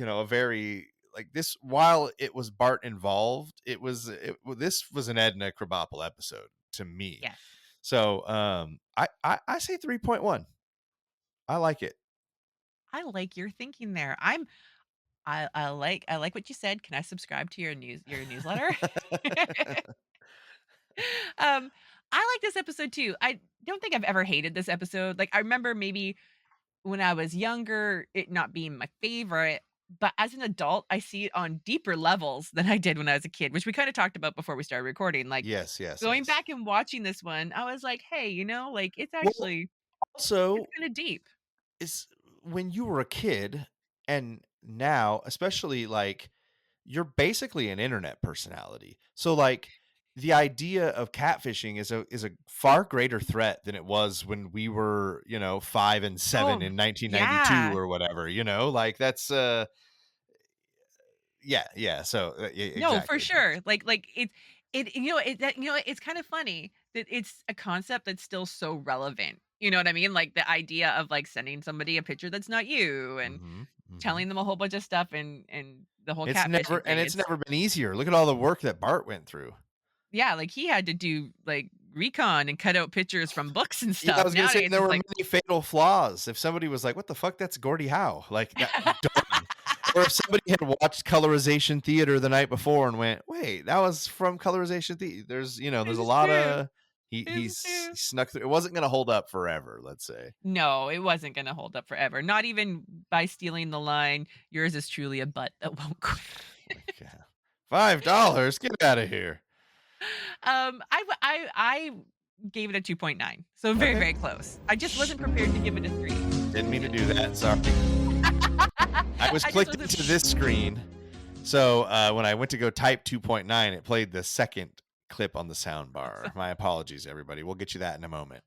a very like this. While it was Bart involved, this was an Edna Krabappel episode to me. Yes. So I say 3.1. I like it. I like your thinking there. I like what you said. Can I subscribe to your newsletter? I like this episode too. I don't think I've ever hated this episode. Like I remember maybe when I was younger, it not being my favorite, but as an adult, I see it on deeper levels than I did when I was a kid, which we kind of talked about before we started recording. Like Yes. going back and watching this one, I was like, hey, like it's Well, actually also, it's kind of deep. is when you were a kid, and now, especially like you're basically an internet personality. So like the idea of catfishing is a far greater threat than it was when we were, 5 and 7 Oh, in 1992 yeah. or whatever, like that's yeah. So No, for exactly. sure. Like it's kind of funny that it's a concept that's still so relevant. You know what I mean? Like the idea of like sending somebody a picture that's not you and Mhm. telling them a whole bunch of stuff and the whole It's catfishing thing. it's never been easier. Look at all the work that Bart went through. Yeah, like he had to do like recon and cut out pictures from books and Yeah, I stuff. was gonna say Nowadays there it's were like many fatal flaws. If somebody was like, "What the fuck? That's Gordie Howe," like that, done. Or if somebody had watched Colorization Theater the night before and went, "Wait, that was from Colorization Theater." There's there's a it's lot true. of he It's true. snuck through. It wasn't gonna hold up forever. Let's say. No, it wasn't gonna hold up forever. Not even by stealing the line, yours is truly a butt that won't quit. Like, $5, get out of here. I gave it a 2.9. So very, Okay. very close. I just wasn't prepared to give it a 3. Didn't mean to do that. Sorry. I was just clicked wasn't- into this screen. So when I went to go type 2.9, it played the second clip on the sound bar. My apologies, everybody. We'll get you that in a moment.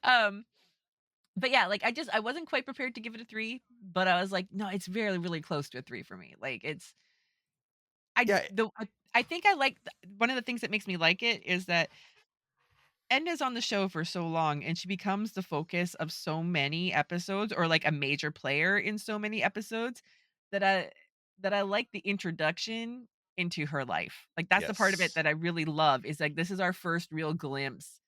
But yeah, like I wasn't quite prepared to give it a 3, but I was like, no, it's really, really close to a 3 for me. Like Yeah. I think I like one of the things that makes me like it is that Edna's on the show for so long and she becomes the focus of so many episodes, or like a major player in so many episodes, that I like the introduction into her life. Like that's the part of it Yes. that I really love, is like this is our first real glimpse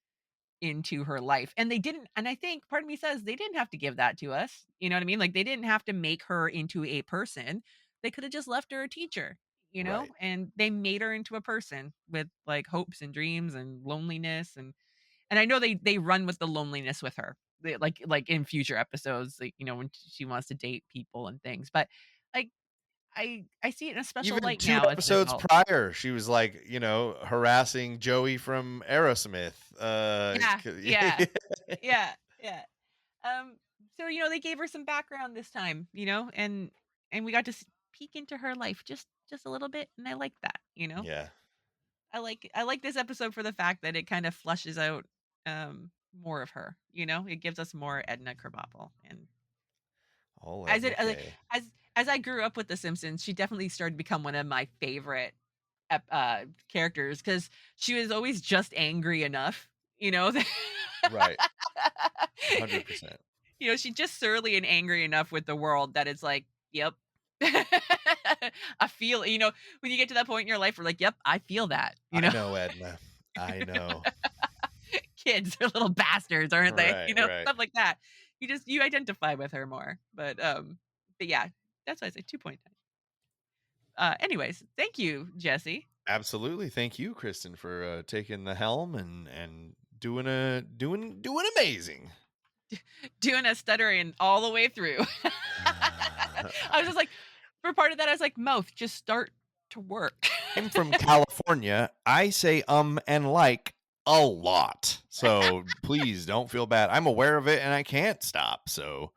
into her life. And they didn't, and I think part of me says they didn't have to give that to us. You know what I mean? Like they didn't have to make her into a person. They could have just left her a teacher, Right. and they made her into a person with like hopes and dreams and loneliness, and I know they run with the loneliness with her. Like in future episodes, like when she wants to date people and things. But like I see it in a special Even light 2 now as an episodes adult. prior, she was like, harassing Joey from Aerosmith. Yeah. Yeah. Yeah. So they gave her some background this time, and we got to peek into her life just a little bit, and I like that. Yeah. I like this episode for the fact that it kind of flushes out more of her. It gives us more Edna Krabappel, and All as Edna it K. as I grew up with The Simpsons, she definitely started to become one of my favorite characters, because she was always just angry enough, Right. 100%. She's just surly and angry enough with the world that it's like, yep. I feel, when you get to that point in your life where like, yep, I feel that, I know, Edna. I know. Kids are little bastards, aren't they? Right. Stuff like that. You identify with her more. But yeah, that's why I say 2.9. Anyways, thank you, Jesse. Absolutely. Thank you, Kristen, for taking the helm and doing amazing. Doing a stuttering all the way through. I was just like, for part of that, I was like, mouth, just start to work. I'm from California. I say and like a lot. So please don't feel bad. I'm aware of it and I can't stop. So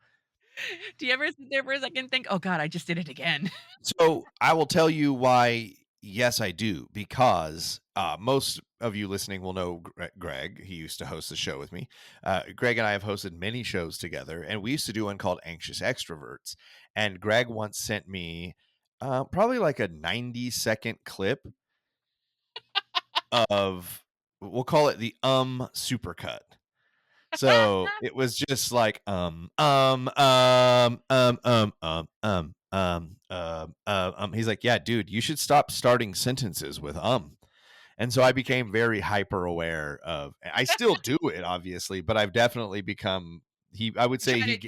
Do you ever sit there for a second and think, oh God, I just did it again? So I will tell you why. Yes, I do, because most of you listening will know Greg. He used to host the show with me. Greg and I have hosted many shows together, and we used to do one called Anxious Extroverts. And Greg once sent me probably like a 90-second clip of, we'll call it the supercut. So it was just like he's like, yeah, dude, you should stop starting sentences with and so I became very hyper aware of, I still do it obviously, but I've definitely become, I would say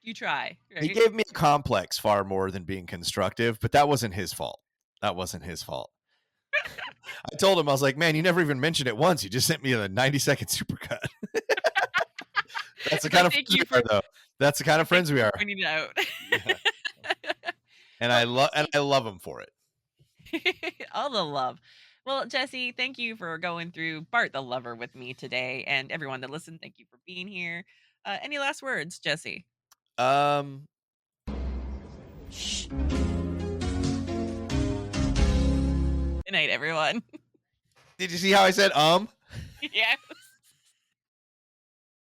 you try, right? He gave me a complex far more than being constructive, but that wasn't his fault. I told him, I was like, man, you never even mentioned it once. You just sent me a 90-second supercut. That's the kind of friends we are, though. That's the kind of friends we are. Pointing it out. Yeah. And I love him for it. All the love. Well, Jesse, thank you for going through Bart the Lover with me today, and everyone that listened, thank you for being here. Any last words, Jesse? Shh. Good night, everyone. Did you see how I said Yes.